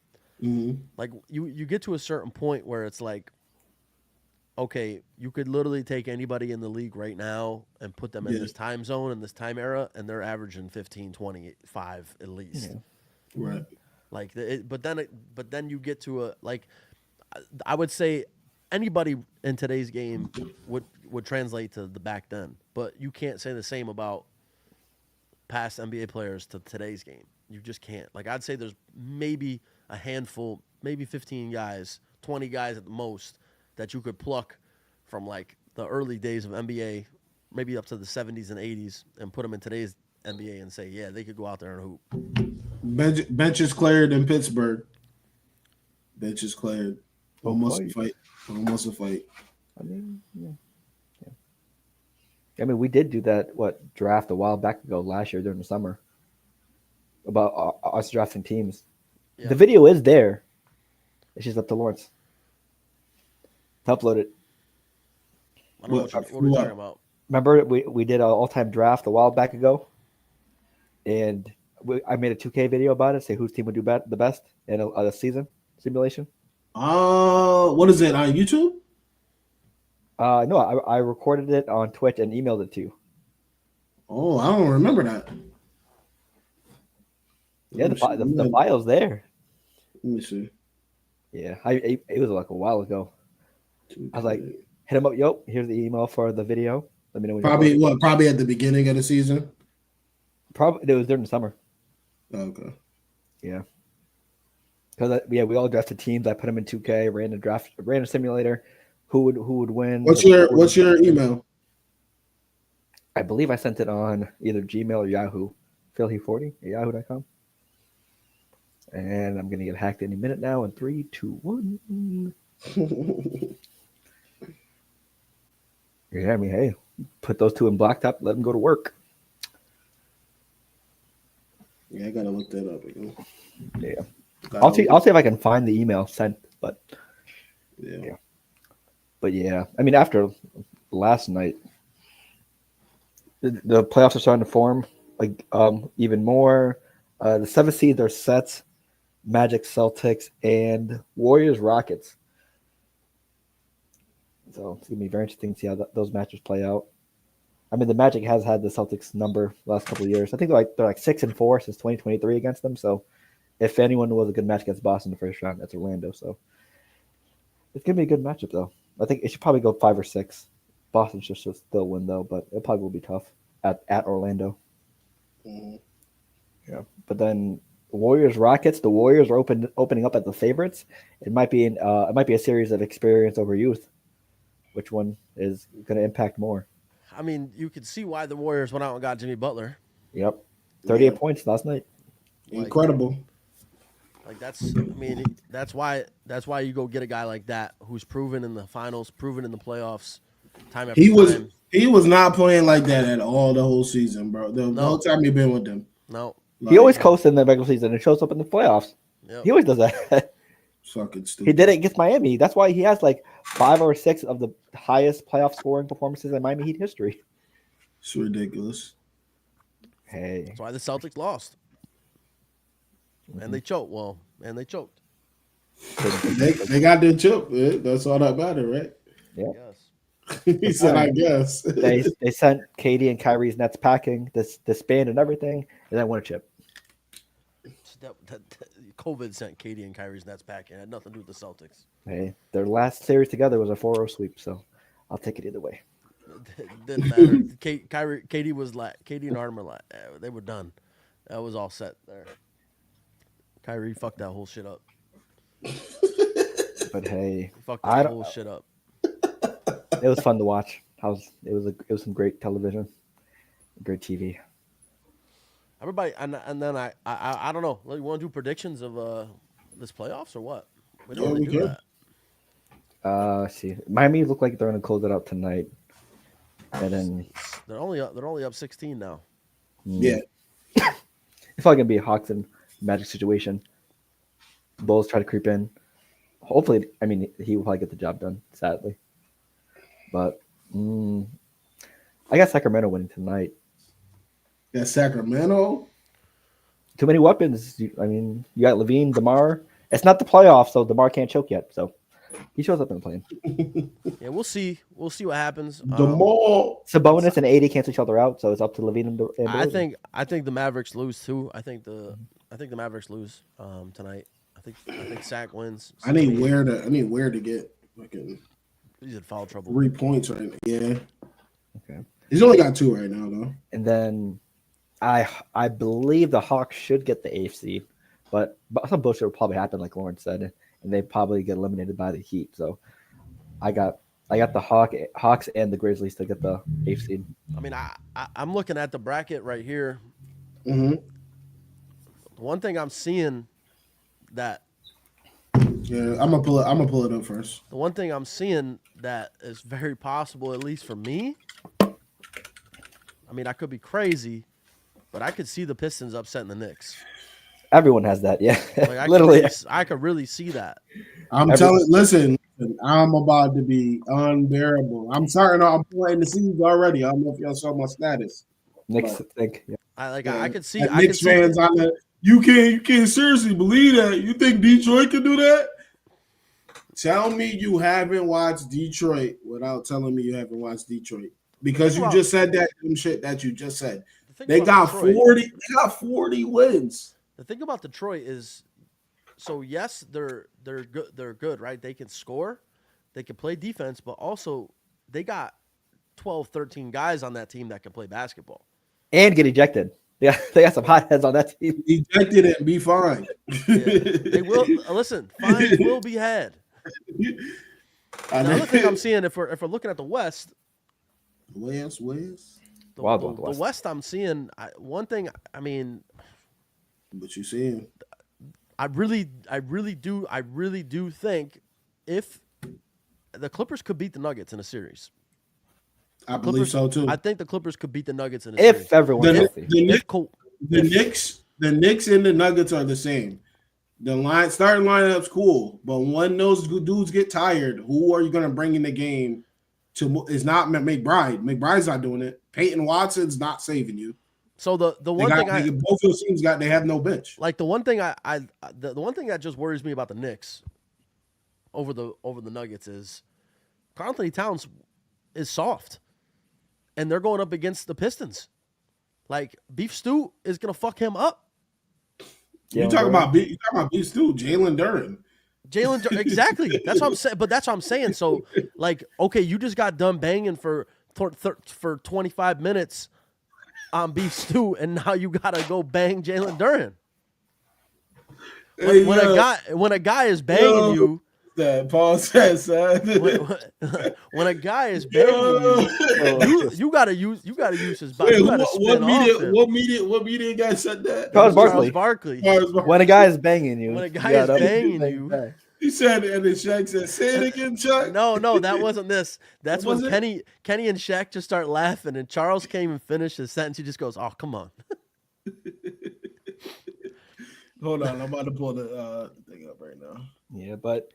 Mhm. like you get to a certain point where it's like, okay, you could literally take anybody in the league right now and put them in Yeah, this time zone in this time era, and they're averaging 15, 25 at least. Yeah. right. Like, but then you get to a like, I would say anybody in today's game would translate to the back then, but you can't say the same about past NBA players to today's game. You just can't. Like, I'd say there's maybe a handful, maybe 15 guys, 20 guys at the most that you could pluck from like the early days of NBA, maybe up to the 70s and 80s, and put them in today's NBA and say, yeah, they could go out there and hoop. Bench is cleared in Pittsburgh. Bench is cleared. Oh, Almost a fight. fight. Almost a fight. I mean, yeah. I mean, we did do that draft a while back ago last year during the summer about us drafting teams. Yeah. The video is there. It's just up to Lawrence to upload it. I don't know what are we talking about. Remember, we did an all-time draft a while back ago, and I made a 2K video about it, say whose team would do the best in a season simulation. What is it on YouTube? No, I recorded it on Twitch and emailed it to you. Oh, I don't remember that. Yeah, the file's there. Let me see. Yeah, it was like a while ago. I was like, hit him up. Yo, here's the email for the video. Let me know when Probably at the beginning of the season. Probably it was during the summer. Okay. Yeah. Because we all drafted teams. I put them in 2K, ran a simulator. Who would win? What's your email? I believe I sent it on either Gmail or Yahoo. Philhy40 at yahoo.com. And I'm gonna get hacked any minute now in 3, 2, 1. Yeah, I mean, hey, put those two in blacktop, let them go to work. Yeah, I gotta look that up again. Yeah. I'll see if I can find the email sent, but yeah. But yeah, I mean, after last night, the playoffs are starting to form like even more. The 7 seeds are set: Magic, Celtics, and Warriors, Rockets. So it's gonna be very interesting to see how those matches play out. I mean, the Magic has had the Celtics number last couple of years. I think they're like 6-4 since 2023 against them. So if anyone was a good match against Boston in the first round, that's Orlando. So it's gonna be a good matchup, though. I think it should probably go 5 or 6. Boston should still win, though, but it probably will be tough at Orlando. Mm-hmm. Yeah, but then Warriors Rockets. The Warriors are opening up at the favorites. It might be a series of experience over youth. Which one is going to impact more? I mean, you could see why the Warriors went out and got Jimmy Butler. Yep, 38 points last night. Incredible. Like that's why you go get a guy like that who's proven in the finals, proven in the playoffs, time after time. He was not playing like that at all the whole season, bro. The whole time he's been with them. No. He always coasts in the regular season and shows up in the playoffs. Yep. He always does that. Fucking stupid. He did it against Miami. That's why he has like 5 or 6 of the highest playoff scoring performances in Miami Heat history. It's ridiculous. Hey. That's why the Celtics lost. Mm-hmm. And they choked. Well, and they choked. They got their chip. Man. That's all that matters, right? Yeah. He said, I guess. They sent KD and Kyrie's Nets packing, disband and everything, and then won a chip. COVID sent KD and Kyrie's Nets packing. It had nothing to do with the Celtics. Hey, their last series together was a 4-0 sweep, so I'll take it either way. It didn't matter. KD and Harden were they were done. That was all set there. Kyrie fucked that whole shit up. But hey, he fucked that whole shit up. It was fun to watch. It was some great television, great TV. Everybody, and then I don't know. You want to do predictions of this playoffs or what? We don't really do that. Let's see. Miami look like they're going to close it out tonight, and then they're only up 16 now. Yeah, it's probably going to be a Hawks and Magic situation. Bulls try to creep in. Hopefully, I mean, he will probably get the job done, sadly. But I got Sacramento winning tonight. That Sacramento. Too many weapons. I mean, you got Levine, DeMar. It's not the playoffs, so DeMar can't choke yet. So he shows up in the plane. Yeah, we'll see. We'll see what happens. The mall. Sabonis and AD cancel each other out, so it's up to Levine and I DeRozan. think the Mavericks lose too. I think the Mavericks lose tonight. I think Sac wins. I need where to get fucking. He's in foul trouble. 3 points right now. Yeah. Okay. He's only got 2 right now though. And then I believe the Hawks should get the 8th seed, but some bullshit will probably happen, like Lawrence said, and they probably get eliminated by the Heat. So I got the Hawks and the Grizzlies to get the 8th seed. I mean, I'm looking at the bracket right here. Mm-hmm. One thing I'm seeing that Yeah, I'm gonna pull it up first. the one thing I'm seeing that is very possible, at least for me. I mean, I could be crazy, but I could see the Pistons upsetting the Knicks. Everyone has that, yeah. Like, Literally. I could really see that. Listen, I'm about to be unbearable. I'm playing the seeds already. I don't know if y'all saw my status. Knicks think. Yeah. I could see. Like I could Knicks see. fans on the. You can't seriously believe that. You think Detroit can do that? Tell me you haven't watched Detroit without telling me you haven't watched Detroit. Because you just said that shit that you just said. They got Detroit, 40. They got 40 wins. The thing about Detroit is, so yes, they're good. They're good, right? They can score, they can play defense, but also they got 12, 13 guys on that team that can play basketball And get ejected. Yeah, they got some hotheads on that team. Ejected it and be fine. Yeah, they will listen. Fines will be had. Another thing I'm seeing, if we're looking at the West, West. the West. West, I'm seeing one thing. I mean, What you seeing? I really do think if the Clippers could beat the Nuggets in a series. I believe so too. I think the Clippers could beat the Nuggets in a series. If everyone's healthy. The Knicks and the Nuggets are the same. The starting lineup's cool, but when those dudes get tired, who are you going to bring in the game? It's not McBride. McBride's not doing it. Peyton Watson's not saving you. So both those teams they have no bench. Like the one thing the one thing that just worries me about the Knicks over the Nuggets is Karl Anthony Towns is soft, and they're going up against the Pistons. Like Beef Stew is gonna fuck him up. You talking about Beef Stew, Jalen Duren. Exactly. That's what I'm saying. But that's what I'm saying. So like, okay, you just got done banging for 25 minutes on Beef Stew, and now you gotta go bang Jalen Duren. When a guy is banging you, that Paul says, when a guy is banging you gotta use his body. What media guy said that? Charles Barkley. When a guy is banging you, he said, and then Shaq said, "Say it again, Chuck." No, that wasn't this. That's when Kenny and Shaq just start laughing, and Charles can't even finish his sentence. He just goes, "Oh, come on." Hold on, I'm about to pull the thing up right now. Yeah, but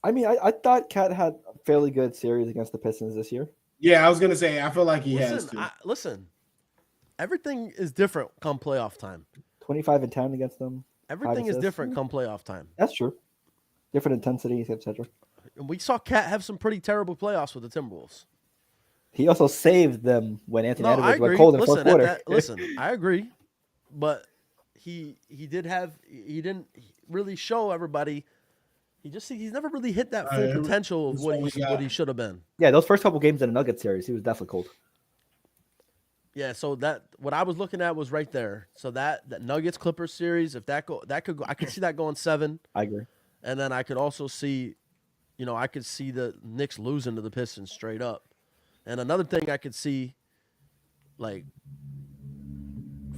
I mean, I thought Cat had a fairly good series against the Pistons this year. Yeah, I was gonna say I feel like he has to. Listen, everything is different come playoff time. 25-10 against them. Everything is different come playoff time. That's true. Different intensities, etc. And we saw Cat have some pretty terrible playoffs with the Timberwolves. He also saved them when Anthony Edwards went cold in the fourth quarter. Listen, I agree, but he didn't really show everybody. He's never really hit that full potential of what he should have been. Yeah, those first couple games in the Nuggets series, he was definitely cold. Yeah, so what I was looking at was right there. So that Nuggets Clippers series, if that could go, I could see that going 7. I agree. And then I could also see, I could see the Knicks losing to the Pistons straight up. And another thing I could see, like,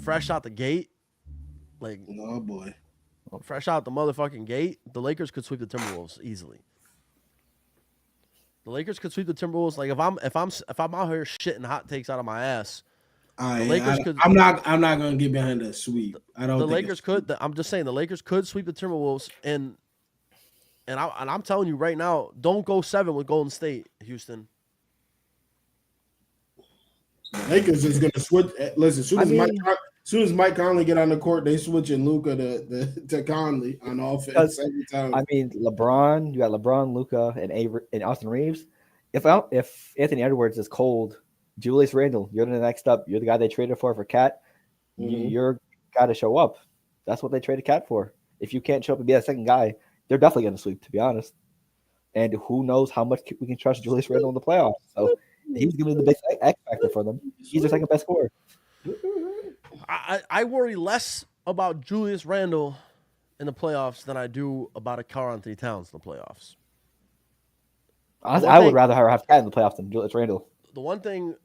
fresh out the gate, like, oh boy, fresh out the motherfucking gate, the Lakers could sweep the Timberwolves easily. The Lakers could sweep the Timberwolves. Like if I'm out here shitting hot takes out of my ass, The Lakers could. I'm not gonna get behind a sweep. I don't. The think Lakers could. I'm just saying the Lakers could sweep the Timberwolves, and I'm telling you right now, don't go 7 with Golden State, Houston. The Lakers is gonna switch. Listen, as soon as Mike Conley get on the court, they switching Luka to Conley on offense every time. I mean, you got LeBron, Luka, and Austin Reeves. If Anthony Edwards is cold, Julius Randle, you're the next up. You're the guy they traded for Cat. You're got to show up. That's what they traded Cat for. If you can't show up and be that second guy, they're definitely going to sweep, to be honest. And who knows how much we can trust Julius Randle in the playoffs. So he's going to be the big X factor for them. He's their second best scorer. I worry less about Julius Randle in the playoffs than I do about a Karl Anthony Towns in the playoffs. I would rather have Cat in the playoffs than Julius Randle. The one thing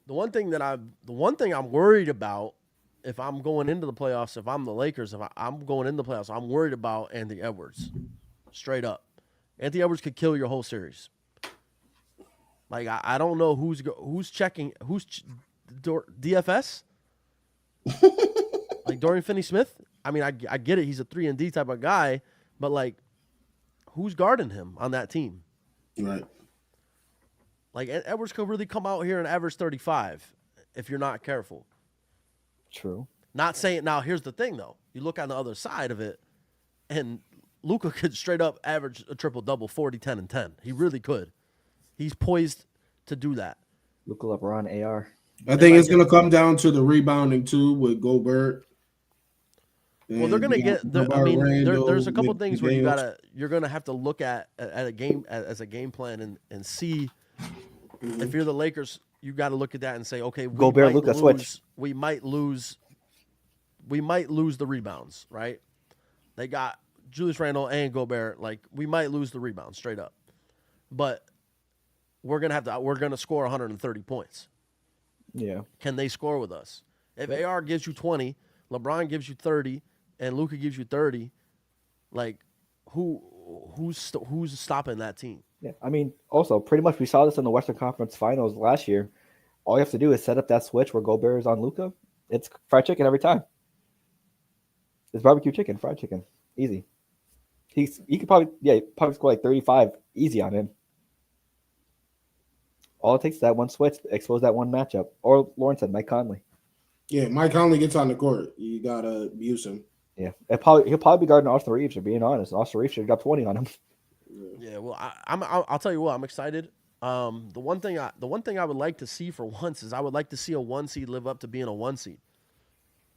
I'm worried about if I'm going into the playoffs, if I'm the Lakers, if I'm going into the playoffs, I'm worried about Anthony Edwards. Straight up. Anthony Edwards could kill your whole series. Like, I don't know who's checking, DFS? Like Dorian Finney-Smith? I mean, I get it. He's a 3-and-D type of guy, but, like, who's guarding him on that team? Right. Like, Edwards could really come out here and average 35 if you're not careful. True. Not saying, now, here's the thing, though. You look on the other side of it, and Luka could straight up average a triple-double, 40, 10, and 10. He really could. He's poised to do that. Luka, LeBron, AR. I think it's going to come down to the rebounding, too, with Gobert. Well, they're going to get. I mean, there's a couple things where you're going to have to look at a game as a game plan and see if you're the Lakers. You got to look at that and say, okay, Gobert, Luka, switch. We might lose the rebounds, right? They got Julius Randle and Gobert. Like, we might lose the rebounds straight up, but we're gonna score 130 points. Yeah. Can they score with us? If AR gives you 20, LeBron gives you 30, and Luka gives you 30, like, who's stopping that team? Yeah, I mean, also pretty much we saw this in the Western Conference Finals last year. All you have to do is set up that switch where Gobert is on Luka. It's fried chicken every time. It's barbecue chicken, fried chicken, easy. He could probably score like 35 easy on him. All it takes is that one switch to expose that one matchup. Or Lawrence said, Mike Conley. Yeah, Mike Conley gets on the court. You gotta use him. Yeah, he'll probably be guarding Austin Reeves. For being honest, Austin Reeves should have got 20 on him. Yeah, well, I'll tell you what, I'm excited. The one thing I would like to see for once is I would like to see a 1 seed live up to being a 1 seed.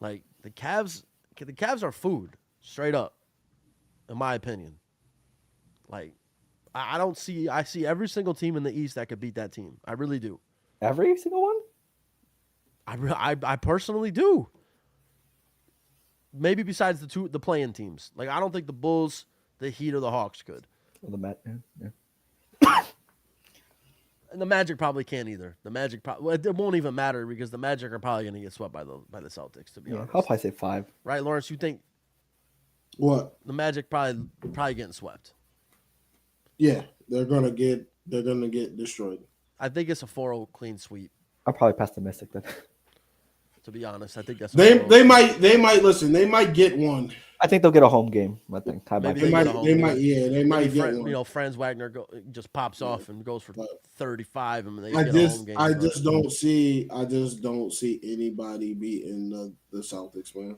Like, the Cavs are food, straight up, in my opinion. Like, I see every single team in the East that could beat that team. I really do. Every single one? I personally do. Maybe besides the play-in teams. Like, I don't think the Bulls, the Heat, or the Hawks could. Well, yeah. And the Magic probably can't either. The Magic it won't even matter because the Magic are probably going to get swept by the Celtics, to be honest. I'll probably say 5. Right, Lawrence? You think what? The Magic probably getting swept? Yeah, they're gonna get destroyed. I think it's a 4-0 clean sweep. I'm probably pessimistic then. To be honest, I think that's they might listen. They might get one. I think they'll get a home game. I think they might get one. You know, Franz Wagner just pops off and goes for 35, and they I get a home game. I just don't see anybody beating the Celtics, man.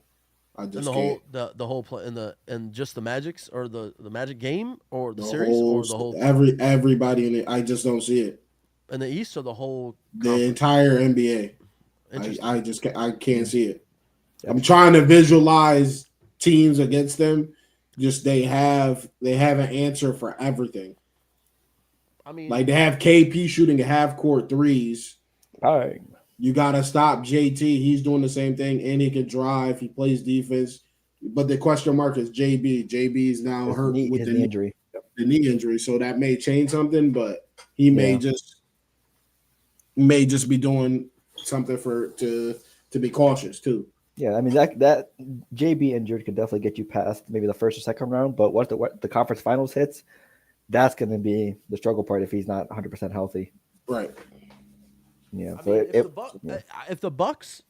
I just can't. The whole play in just the Magic's or the Magic game or the series whole, or the whole everybody in it. I just don't see it. In the East or the whole the entire NBA. I can't see it. I'm trying to visualize teams against them. Just they have an answer for everything. I mean, like they have KP shooting half court threes. Bang. You gotta stop JT. He's doing the same thing, and he can drive. He plays defense, but the question mark is JB. JB is now hurt with the knee injury. The knee injury, so that may change something. But he may just be doing something to be cautious too. Yeah, I mean that JB injured could definitely get you past maybe the first or second round, but what the conference finals hits, that's going to be the struggle part if he's not 100% healthy. Right. Yeah. I mean, if the Bucks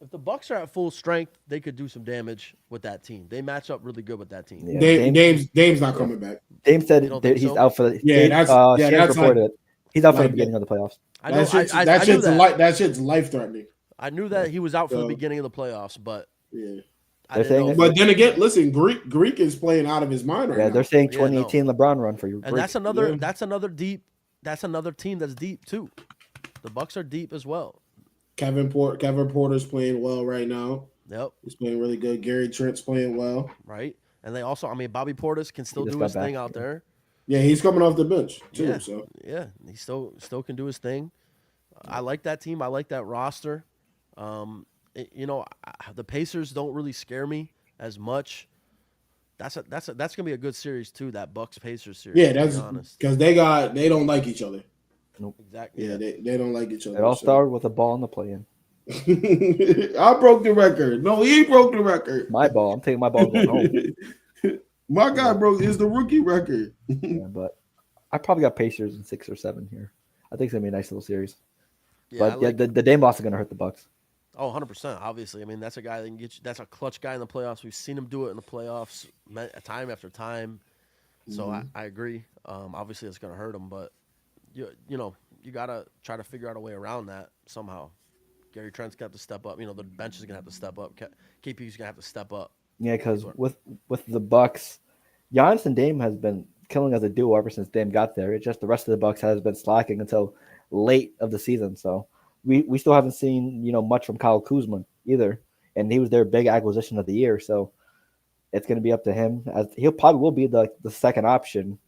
If the Bucks are at full strength, they could do some damage with that team. They match up really good with that team. Yeah, Dame's not yeah. coming back. Dame You said don't that think he's so? out for the. Yeah, Shams that's reported it. He's out for the like beginning of the playoffs. I know. that I knew shit's that. that shit's life threatening. I knew that he was out for the So, beginning of the playoffs, but yeah. I They're didn't know. saying If But then again, listen, Greek is playing out of his mind right Yeah, now. they're saying Yeah, no. 2018 LeBron run for you. and Greek. that's another. Yeah. That's another deep. That's another team that's deep too. The Bucks are deep as well. Kevin Porter's playing well right now. Yep. He's playing really good. Gary Trent's playing well. Right. And they also, I mean, Bobby Portis can still just do got his thing back, out yeah. there. Yeah, he's coming off the bench too. Yeah. So Yeah. He still can do his thing. I like that team. I like that roster. The Pacers don't really scare me as much. That's gonna be a good series too. That Bucks Pacers series. yeah, to that's be honest. because they don't like each other. Exactly. Yeah, they don't like each other. It all so. started with a ball in the play-in. I broke the record. No, he broke the record. My ball. I'm taking my ball going home. My guy broke is the rookie record. Yeah, but I probably got Pacers in 6 or 7 here. I think it's gonna be a nice little series. Yeah. But the Dame loss is gonna hurt the Bucks. Oh, 100%. Obviously, I mean that's a guy that can get you. That's a clutch guy in the playoffs. We've seen him do it in the playoffs time after time. So I agree. Obviously, it's going to hurt him, but you gotta try to figure out a way around that somehow. Gary Trent's got to step up. The bench is going to have to step up. KP's going to have to step up. Yeah, because with the Bucks, Giannis and Dame has been killing as a duo ever since Dame got there. It's just the rest of the Bucks has been slacking until late of the season. So we still haven't seen much from Kyle Kuzma either, and he was their big acquisition of the year. So it's going to be up to him. As he'll probably will be the second option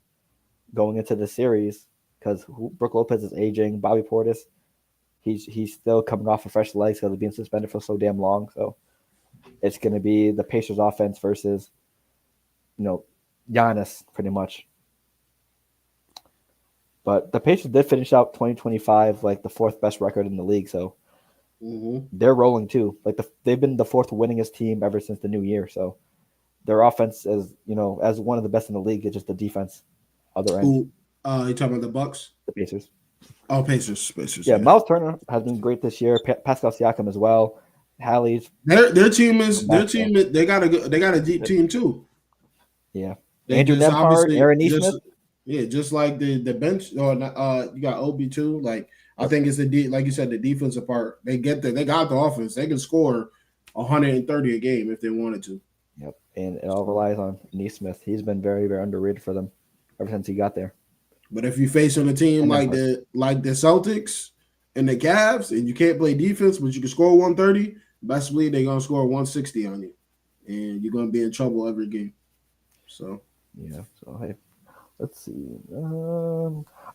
going into the series because Brook Lopez is aging. Bobby Portis, he's still coming off of fresh legs because of being suspended for so damn long. So it's going to be the Pacers offense versus Giannis pretty much. But the Pacers did finish out 2025 like the 4th best record in the league, so they're rolling too. Like they've been the 4th winningest team ever since the new year. So their offense is as one of the best in the league. It's just the defense. Other end. Who? You talking about the Bucks? The Pacers. Oh, Pacers. Yeah, Miles Turner has been great this year. Pascal Siakam as well. Hallie's. Their team is they got a deep team too. Yeah. They Andrew just Nemhard, obviously Aaron Nesmith. Just like the bench. Or you got Obi too. Like I think it's like you said, the defensive part. They got the offense. They can score 130 a game if they wanted to. Yep, and it all relies on Nesmith. He's been very, very underrated for them ever since he got there. But if you face on a team like the Celtics and the Cavs, and you can't play defense, but you can score 130, best believe they're gonna score 160 on you, and you're gonna be in trouble every game. So yeah. So hey, let's see.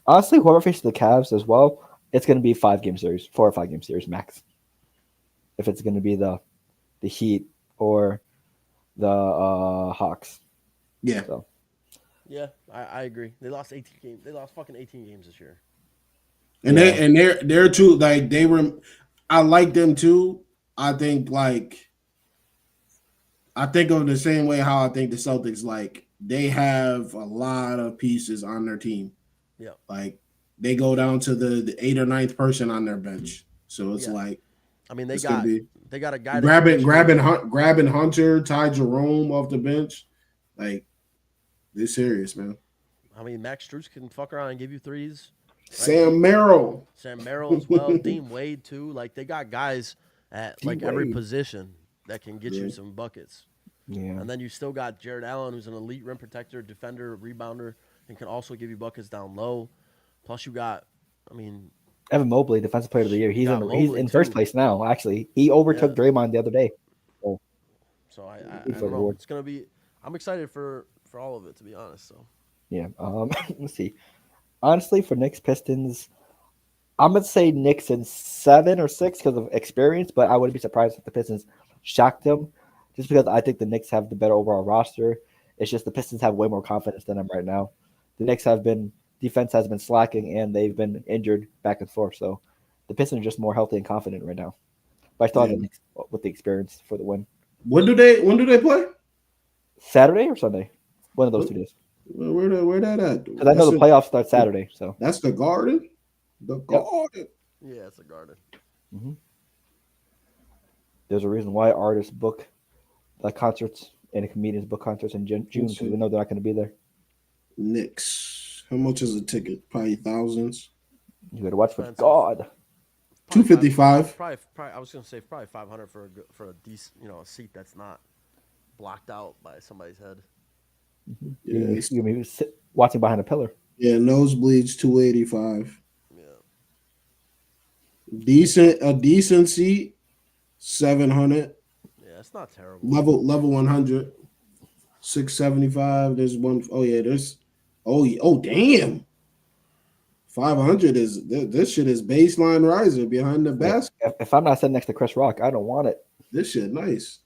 Honestly, whoever faces the Cavs as well, it's gonna be 5-game series, 4 or 5-game series max. If it's gonna be the Heat or the Hawks. yeah. So. Yeah, I agree. They lost 18 games. They lost fucking 18 games this year. And they're too like they were. I like them too. I think of the same way how I think the Celtics like they have a lot of pieces on their team. Yeah, like they go down to the 8th or 9th person on their bench. So it's like I mean they got a guy grabbing Hunter, Ty Jerome off the bench. Like they're serious, man. I mean Max Strus can fuck around and give you threes. Right? Sam Merrill as well. Dean Wade too. Like they got guys at every position that can get you some buckets. Yeah. And then you still got Jared Allen, who's an elite rim protector, defender, rebounder, and can also give you buckets down low. Plus you got, Evan Mobley, Defensive Player of the Year. He's in first place now. Actually, he overtook Draymond the other day. So I don't know. It's gonna be. I'm excited for all of it, to be honest. So yeah. Let's see. Honestly, for Knicks Pistons, I'm gonna say Knicks in 7 or 6 because of experience, but I wouldn't be surprised if the Pistons shocked them, just because I think the Knicks have the better overall roster. It's just the Pistons have way more confidence than them right now. The Knicks defense has been slacking and they've been injured back and forth, so the Pistons are just more healthy and confident right now. But I thought the Knicks with the experience for the win. When do they play? Saturday or Sunday? One of those 2 days. Where that at? Because I know the playoffs start Saturday, so that's the Garden. The Garden. yeah, it's a Garden. Mm-hmm. There's a reason why artists book like concerts and comedians book concerts in June because they know they're not going to be there. Knicks. How much is a ticket? Probably thousands. You got to watch with Expensive. God. $255. Probably. I was gonna say probably 500 for a decent, a seat that's not blocked out by somebody's head. Yeah, You may be watching behind a pillar. yeah, nosebleeds $285. Yeah. A decent seat, 700. Yeah, it's not terrible. Level 100, 675. There's one. Oh yeah, there's. Oh damn. 500 is this shit is baseline riser behind the basket. If I'm not sitting next to Chris Rock, I don't want it. This shit nice.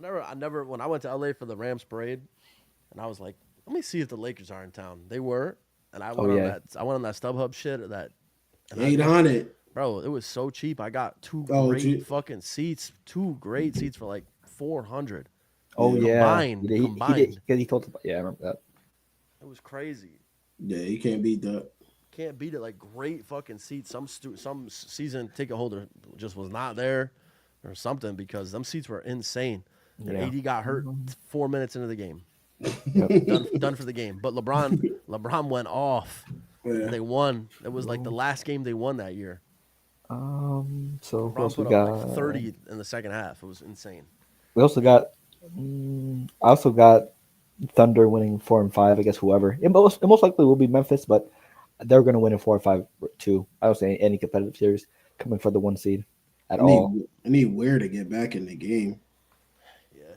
I never when I went to LA for the Rams parade, and I was like, let me see if the Lakers are in town. They were, and I went on that StubHub shit that. 800. Bro, it was so cheap. I got two fucking seats, 2 great seats for like 400. Oh yeah, combined. He told. Yeah, I remember that. It was crazy. Yeah, you can't beat that. Can't beat it. Like great fucking seats. Some season ticket holder just was not there, or something because them seats were insane. And AD got hurt 4 minutes into the game. Yep. done for the game. But LeBron went off. Yeah. They won. It was like the last game they won that year. So who LeBron else we put up got? like 30 in the second half. It was insane. We also got. I also got Thunder winning 4 and 5. I guess whoever. It most likely will be Memphis, but they're going to win in 4 and 5 too. I don't see any competitive series coming for the 1 seed at all. I need Ware to get back in the game. Yeah,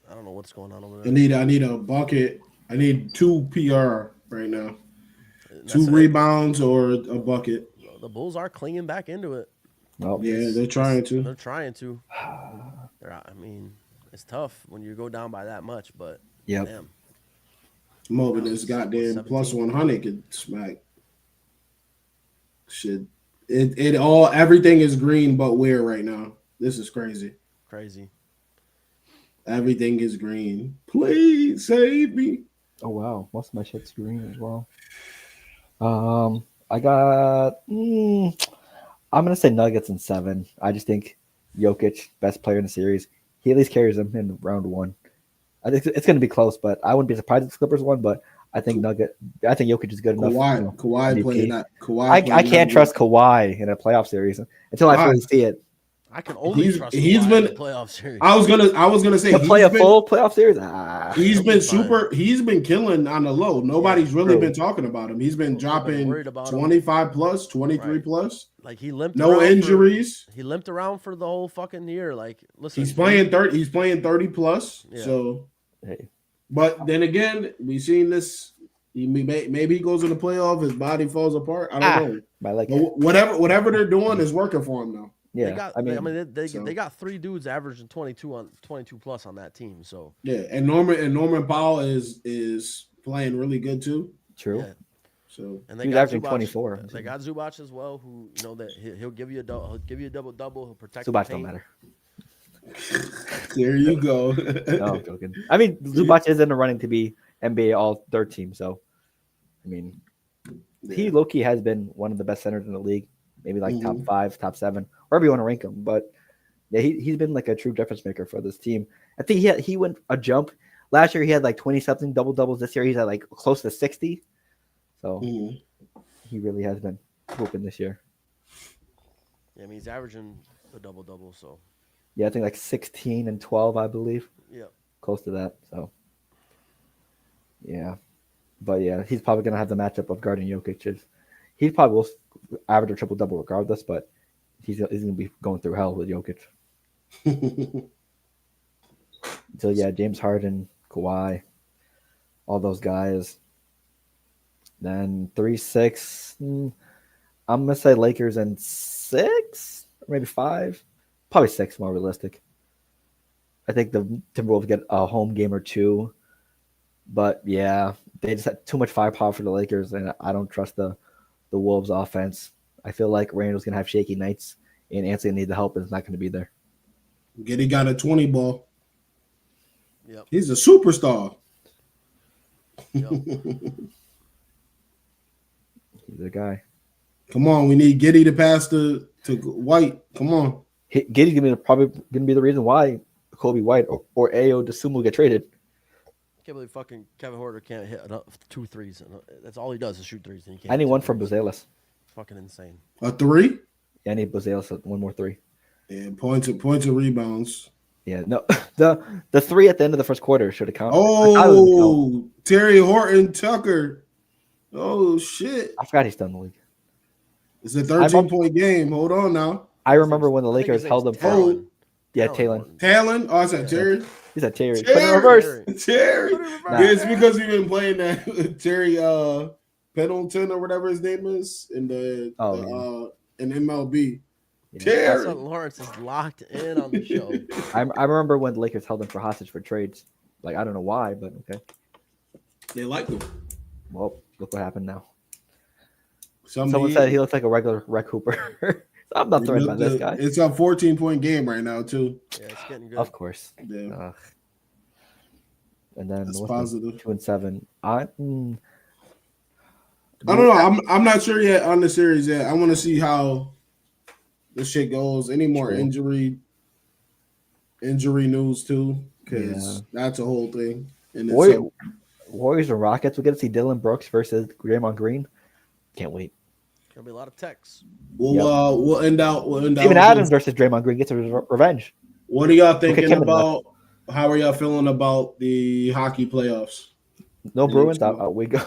I don't know what's going on over there. I need a bucket. I need 2 PR right now. 2 rebounds or a bucket. The Bulls are clinging back into it. Nope. Yeah, they're trying to. They're trying to. I mean, it's tough when you go down by that much, but damn. I'm hoping this goddamn 17. plus 100 could smack. Shit. Everything is green but Ware right now. This is crazy. Crazy. Everything is green. Please save me. Oh wow, most of my shit's green as well. I got. I'm gonna say Nuggets in 7. I just think Jokic, best player in the series, he at least carries them in round 1. I think it's gonna be close, but I wouldn't be surprised if the Clippers won. But I think Jokic is good enough. Kawhi playing that. I can't trust Kawhi in a playoff series until I fully see it. I can only trust Kawhi in the playoff series. I was gonna say to play a full playoff series. He's been killing on the low. Nobody's really been talking about him. He's been dropping 25 plus, 23 plus. Like he limped. No injuries. He limped around for the whole fucking year. Like, listen, he's playing 30. He's playing 30 plus. Yeah. So, hey. But then again, we've seen this. Maybe he goes in the playoff. His body falls apart. I don't know. But whatever they're doing is working for him now. Yeah, they got 3 dudes averaging 22 plus on that team. So yeah, and Norman Powell is playing really good too. True. Yeah. So and he's averaging 24. They got Zubac as well, who that he'll give you a double. He'll protect. Zubac don't matter. There you go. No, I'm joking. I mean, Zubac is in the running to be NBA All Third Team. So, I mean, he low-key has been one of the best centers in the league. Maybe like top 5, top 7, wherever you want to rank him. But yeah, he's been like a true difference maker for this team. I think he went a jump. Last year he had like 20-something double-doubles. This year he's at like close to 60. So he really has been hooping this year. Yeah, I mean he's averaging a double-double. So yeah, I think like 16 and 12, I believe. Yeah, close to that. So yeah, but yeah, he's probably gonna have the matchup of guarding Jokic. He probably will average a triple-double regardless, but he's going to be going through hell with Jokic. So, yeah, James Harden, Kawhi, all those guys. Then 3-6. I'm going to say Lakers in 6, or maybe 5. Probably 6, more realistic. I think the Timberwolves get a home game or 2. But, yeah, they just had too much firepower for the Lakers, and I don't trust the Wolves offense. I feel like Randall's going to have shaky nights, and Anthony need the help, and it's not going to be there. Giddy got a 20 ball. Yep. He's a superstar. Yep. He's a guy. Come on, we need Giddy to pass to White. Come on. Giddy's probably gonna be the reason why Kobe White or Ayo Dosunmu get traded. Can't believe fucking Kevin Horter can't hit 2 threes. That's all he does is shoot threes. And he can't I need hit one 2 from threes. Buzelis. Fucking insane. A 3? Yeah, I need Buzelis one more 3. And points and rebounds. Yeah, no, the 3 at the end of the first quarter should have counted. Oh, Terry Horton Tucker. Oh shit! I forgot he's still in the league. It's a 13-point game. Hold on now. I remember when the Lakers held him for. Talon. Yeah, Talon. Talon? Oh, I said Terry. He said Terry. Terry. Put it in reverse. Terry. Nah. Yeah, it's because we've been playing that Terry Pendleton or whatever his name is in in MLB. Yeah. Terry. Also, Lawrence is locked in on the show. I remember when the Lakers held him for hostage for trades. Like, I don't know why, but okay. They like him. Well, look what happened now. Someone said he looks like a regular Rec Hooper. I'm not threatened by this guy. It's a 14-point game right now, too. Yeah, it's getting good. Of course. Yeah. And then that's positive. 2-7. I don't know. I'm not sure yet on the series yet. I want to see how this shit goes. Any more injury news too? Because that's a whole thing. And Warriors and Rockets. We get to see Dylan Brooks versus Draymond Green. Can't wait. Gonna be a lot of texts. We'll end out. Steven Adams versus Draymond Green gets a revenge. What are y'all thinking about? How are y'all feeling about the hockey playoffs? No Bruins.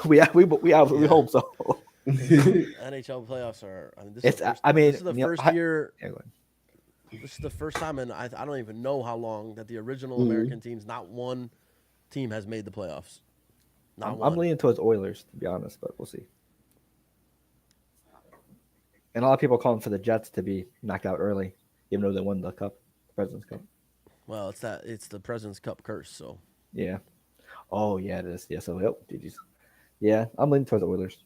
We home. So NHL playoffs are. I mean, this is the first year. This is the first time, and I don't even know how long that the original American teams, not one team has made the playoffs. I'm leaning towards Oilers, to be honest, but we'll see. And a lot of people calling for the Jets to be knocked out early, even though they won the cup, President's Cup. Well, it's the President's Cup curse, so. Yeah. Oh yeah, it is. Yeah. So GG's. Yeah, I'm leaning towards the Oilers.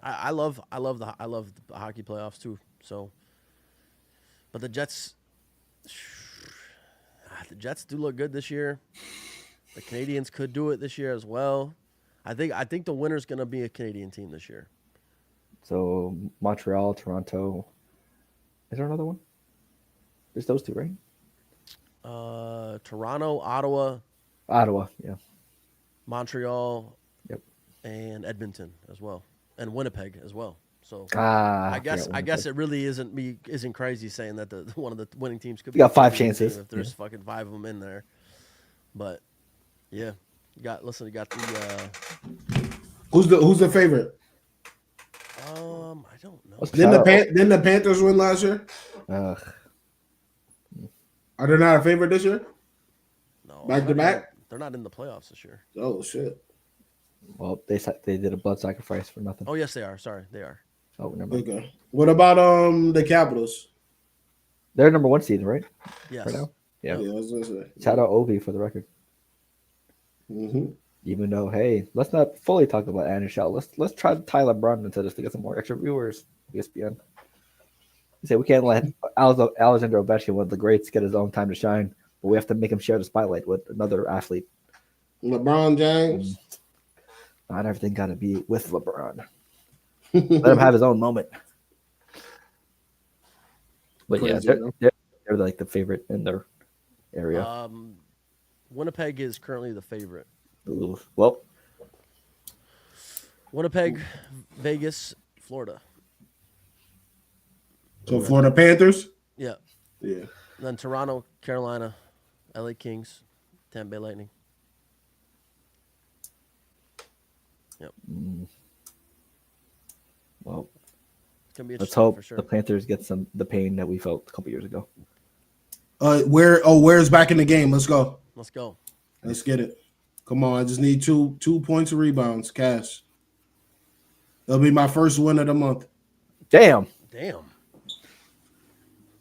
I love the hockey playoffs too. So, but the Jets do look good this year. The Canadians could do it this year as well. I think the winner's gonna be a Canadian team this year. So Montreal, Toronto. Is there another one? There's those two, right? Toronto, Ottawa, yeah. Montreal, yep, and Edmonton as well, and Winnipeg as well. So I guess it really isn't crazy saying that one of the winning teams could. You got 5 chances if there's fucking 5 of them in there, but yeah, you got the. Who's the favorite? I don't know. Didn't the Panthers win last year? Ugh. Are they not a favorite this year? No. Back to back? They're not in the playoffs this year. Oh shit. Well, they did a blood sacrifice for nothing. Oh yes, they are. Sorry, they are. Oh, never mind. Okay. What about the Capitals? They're number 1 seed, right? Yes. Right now? Yeah. I was gonna say. Shout out Ovi for the record. Mm-hmm. Even though, hey, let's not fully talk about NHL. Let's try to tie LeBron into this to get some more extra viewers. ESPN. He said we can't let Alexander Ovechkin, one of the greats, get his own time to shine, but we have to make him share the spotlight with another athlete. LeBron James. Not everything got to be with LeBron. Let him have his own moment. But Crazy, yeah, they're like the favorite in their area. Winnipeg is currently the favorite. Ooh, well, Winnipeg, Vegas, Florida. So for the Panthers? Yeah. Yeah. Then Toronto, Carolina, LA Kings, Tampa Bay Lightning. Yep. Well, it's gonna be let's interesting hope for sure. the Panthers get the pain that we felt a couple years ago. Where's back in the game? Let's go. Let's go. Let's get it. Come on, I just need two points of rebounds, cash. That'll be my first win of the month. Damn.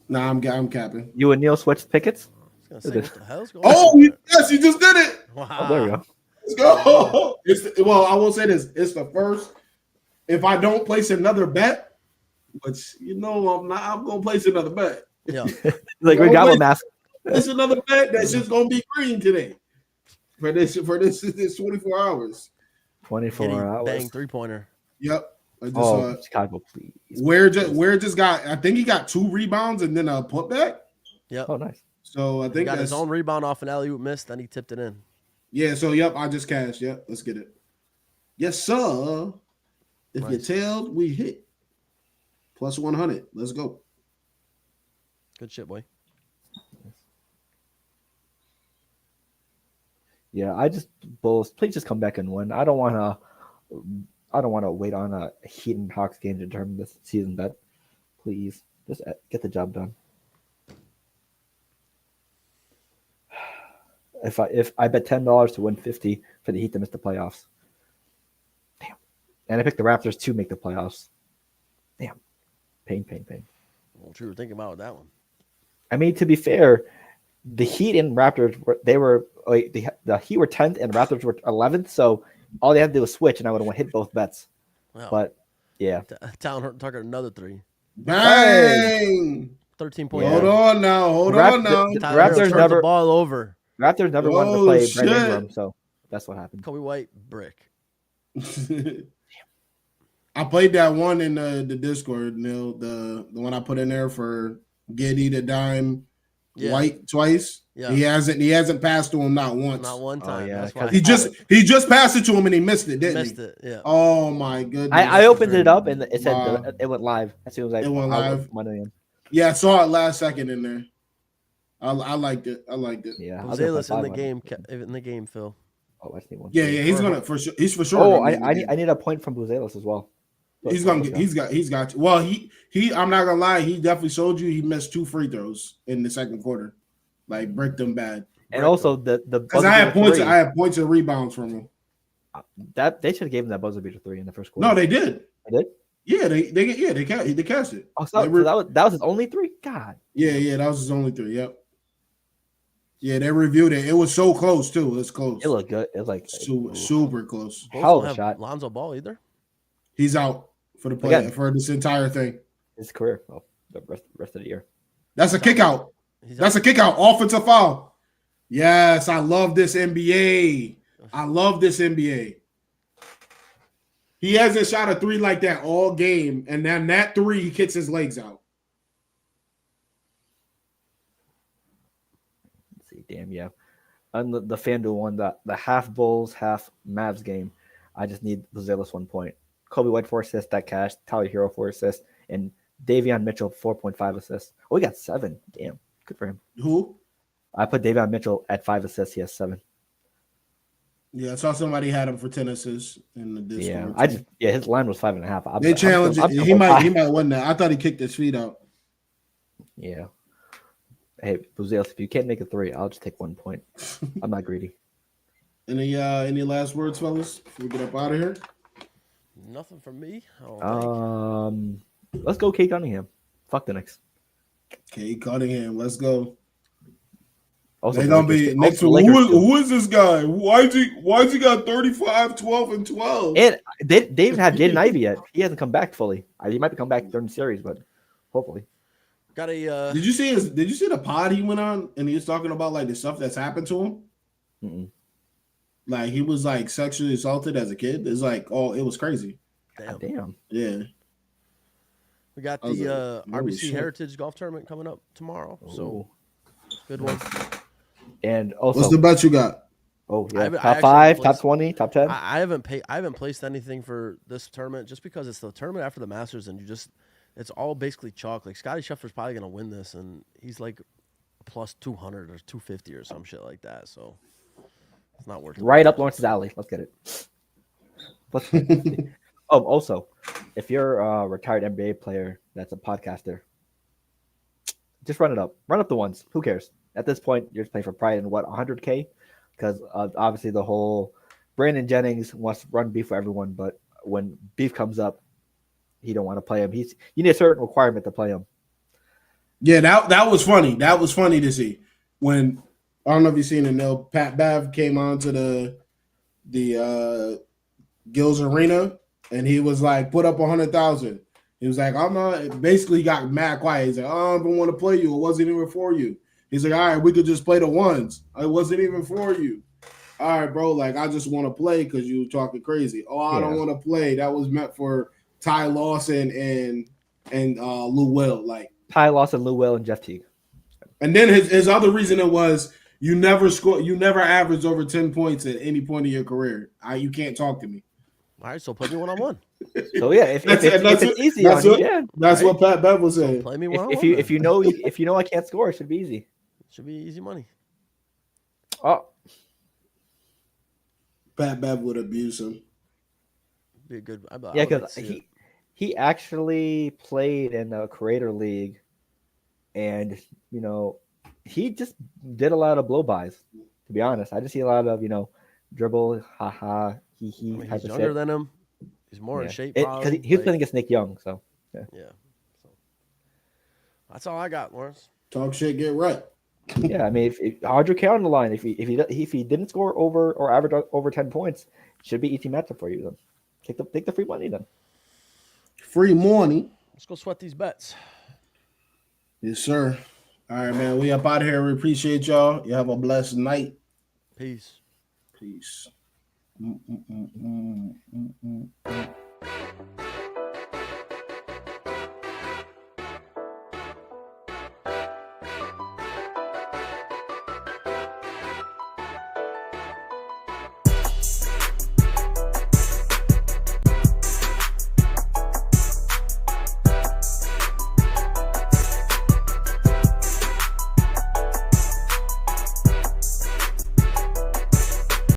Nah, I'm capping. You and Neil switched pickets? I was gonna say, what the hell's going on? Oh, yes, you just did it. Wow. Oh, there we go. Let's go. Well, I will say this. It's the first. If I don't place another bet, which I'm gonna place another bet. Yeah. Like we got a mask. It's another bet that's just gonna be green today. For this 24 hours. 24 hours. Bang 3-pointer. Yep. I just Oh, saw it. Chicago, please. Where just got. I think he got 2 rebounds and then a putback. Yep. Oh, nice. So I He think got that's his own rebound off an alley-oop miss, then he tipped it in. yeah. So yep, I just cashed. Yep, let's get it. Yes, sir. If you Nice. tailed, we hit plus 100. Let's go. Good shit, boy. Yeah, I just Bulls. Please just come back and win. I don't want to wait on a Heat and Hawks game to determine this season bet. Please, just get the job done. If I bet $10 to win 50 for the Heat to miss the playoffs. Damn. And I picked the Raptors to make the playoffs. Damn. Pain. What you were thinking about with that one? I mean, to be fair, the Heat and Raptors the Heat were 10th and Raptors were 11th, so all they had to do was switch, and I would have hit both bets. Wow. But yeah, Town Tucker another 3. Bang! 13 Yeah. point. Hold on now. Hold on now. the Tyler Hero Raptors turns never the ball over. Raptors never wanted to Oh, play shit. Brad Ingram, so that's what happened. Kobe White brick. I played that one in the Discord, Neil. The one I put in there for Giddy to dime White twice. Yeah. He hasn't passed to him not once. Not one time. yeah, That's why He just passed it to him and he missed it, didn't missed he? it. Yeah. Oh my goodness. I opened it up and it said Wow. it went live as soon as It went live? money in. Yeah, I saw it last second in there. I liked it. Yeah, I was gonna Joselis put in the 5 game. on it. In the game, Phil. Oh, I just need one. Yeah, he's gonna for sure. He's for sure. Oh, gonna be in the game. I need a point from Buzelis as well. He's gonna get. He's got you. Well, he. I'm not gonna lie. He definitely showed you. He missed 2 free throws in the second quarter, like bricked them bad. And also the Because I had points. I had points and rebounds from him. That they should have given that buzzer beater 3 in the first quarter. No, they did. They did. Yeah, they cast it. Oh, so that was his only 3. God. Yeah, that was his only 3. Yep. Yeah, they reviewed it. It was so close too. It was close. It looked good. It was like super close. Bulls Hell don't of a have shot. Lonzo Ball either. He's out for the play for this entire thing. his career. Oh, the rest of the year. That's a kick out. That's a kick out. Offensive foul. Yes, I love this NBA. I love this NBA. He hasn't shot a 3 like that all game, and then that 3 he kicks his legs out. Let's see, damn yeah. On the FanDuel one, the half Bulls, half Mavs game, I just need Buzelis 1 point. Kobe White 4 assists, that cash. Tyler Hero 4 assists, and Davion Mitchell 4.5 assists. Oh, he got 7. Damn, good for him. Who? I put Davion Mitchell at 5 assists. He has 7. Yeah, I saw somebody had him for 10 assists in the Discord. Yeah, his line was 5.5. They challenged it. He might win that. I thought he kicked his feet out. Yeah. Hey, Buzelis, if you can't make a 3, I'll just take 1 point. I'm not greedy. Any last words, fellas, before we get up out of here? Nothing from me. I don't think. Let's go, Kate Cunningham. Fuck the Knicks. Kate Cunningham, let's go. Also, They're gonna be next. Who is this guy? Why's he got 35, 12, and 12? And they even have Jaden Ivey yet. He hasn't come back fully. He might come back during the series, but hopefully. Got a. Did you see the pod he went on and he was talking about like the stuff that's happened to him? Mm-mm. Like he was like sexually assaulted as a kid. It's like it was crazy. Damn. Yeah. We got I was the like, holy RBC shit. Heritage Golf Tournament coming up tomorrow. So good one. And also, What's the bet you got? Oh yeah, I top actually 5, placed- top 20, top 10. I haven't placed anything for this tournament just because it's the tournament after the Masters and it's all basically chalk. Like Scotty Scheffler's probably gonna win this and he's like plus 200 or 250 or some shit like that. So it's not worth it. Right up Lawrence's alley. Let's get it. Also, if you're a retired NBA player that's a podcaster, just run it up. Run up the ones. Who cares? At this point, you're just playing for pride and what, 100K? Because obviously the whole Brandon Jennings wants to run beef for everyone, but when beef comes up, he don't want to play him. You need a certain requirement to play him. Yeah, that was funny. That was funny to see when I don't know if you've seen it. No, Pat Bev came on to the Gills Arena and he was like, put up 100,000. He was like, I'm not. Basically, he got mad quiet. He's like, oh, I don't want to play you. It wasn't even for you. He's like, all right, we could just play the ones. It wasn't even for you. All right, bro. Like, I just want to play because you were talking crazy. Oh, I don't want to play. That was meant for Ty Lawson and Lou Will. Like Ty Lawson, Lou Will, and Jeff Teague. and then his other reasoning was you never averaged over 10 points at any point in your career. You can't talk to me. All right, so play me 1-on-1. So yeah, if it's easy on you, yeah. That's Right? what Pat Bev was So saying. play me 1-on-1. If you know I can't score, it should be easy. Should be easy money. Oh, Pat Bev would abuse him. Be a good. yeah, because he actually played in the Creator League, and he just did a lot of blow-bys. To be honest, I just see a lot of dribble, haha, he. He's younger than him. He's more in shape. Because he was playing against Nick Young, so yeah. So that's all I got, Lawrence. Talk shit, get right. Yeah, I mean, if Audrey K on the line, if he didn't score over or average over 10 points, it should be easy matchup for you then. Take the free money then. Free money. Let's go sweat these bets. Yes, sir. All right, man. We up out of here. We appreciate y'all. You have a blessed night. Peace. Peace.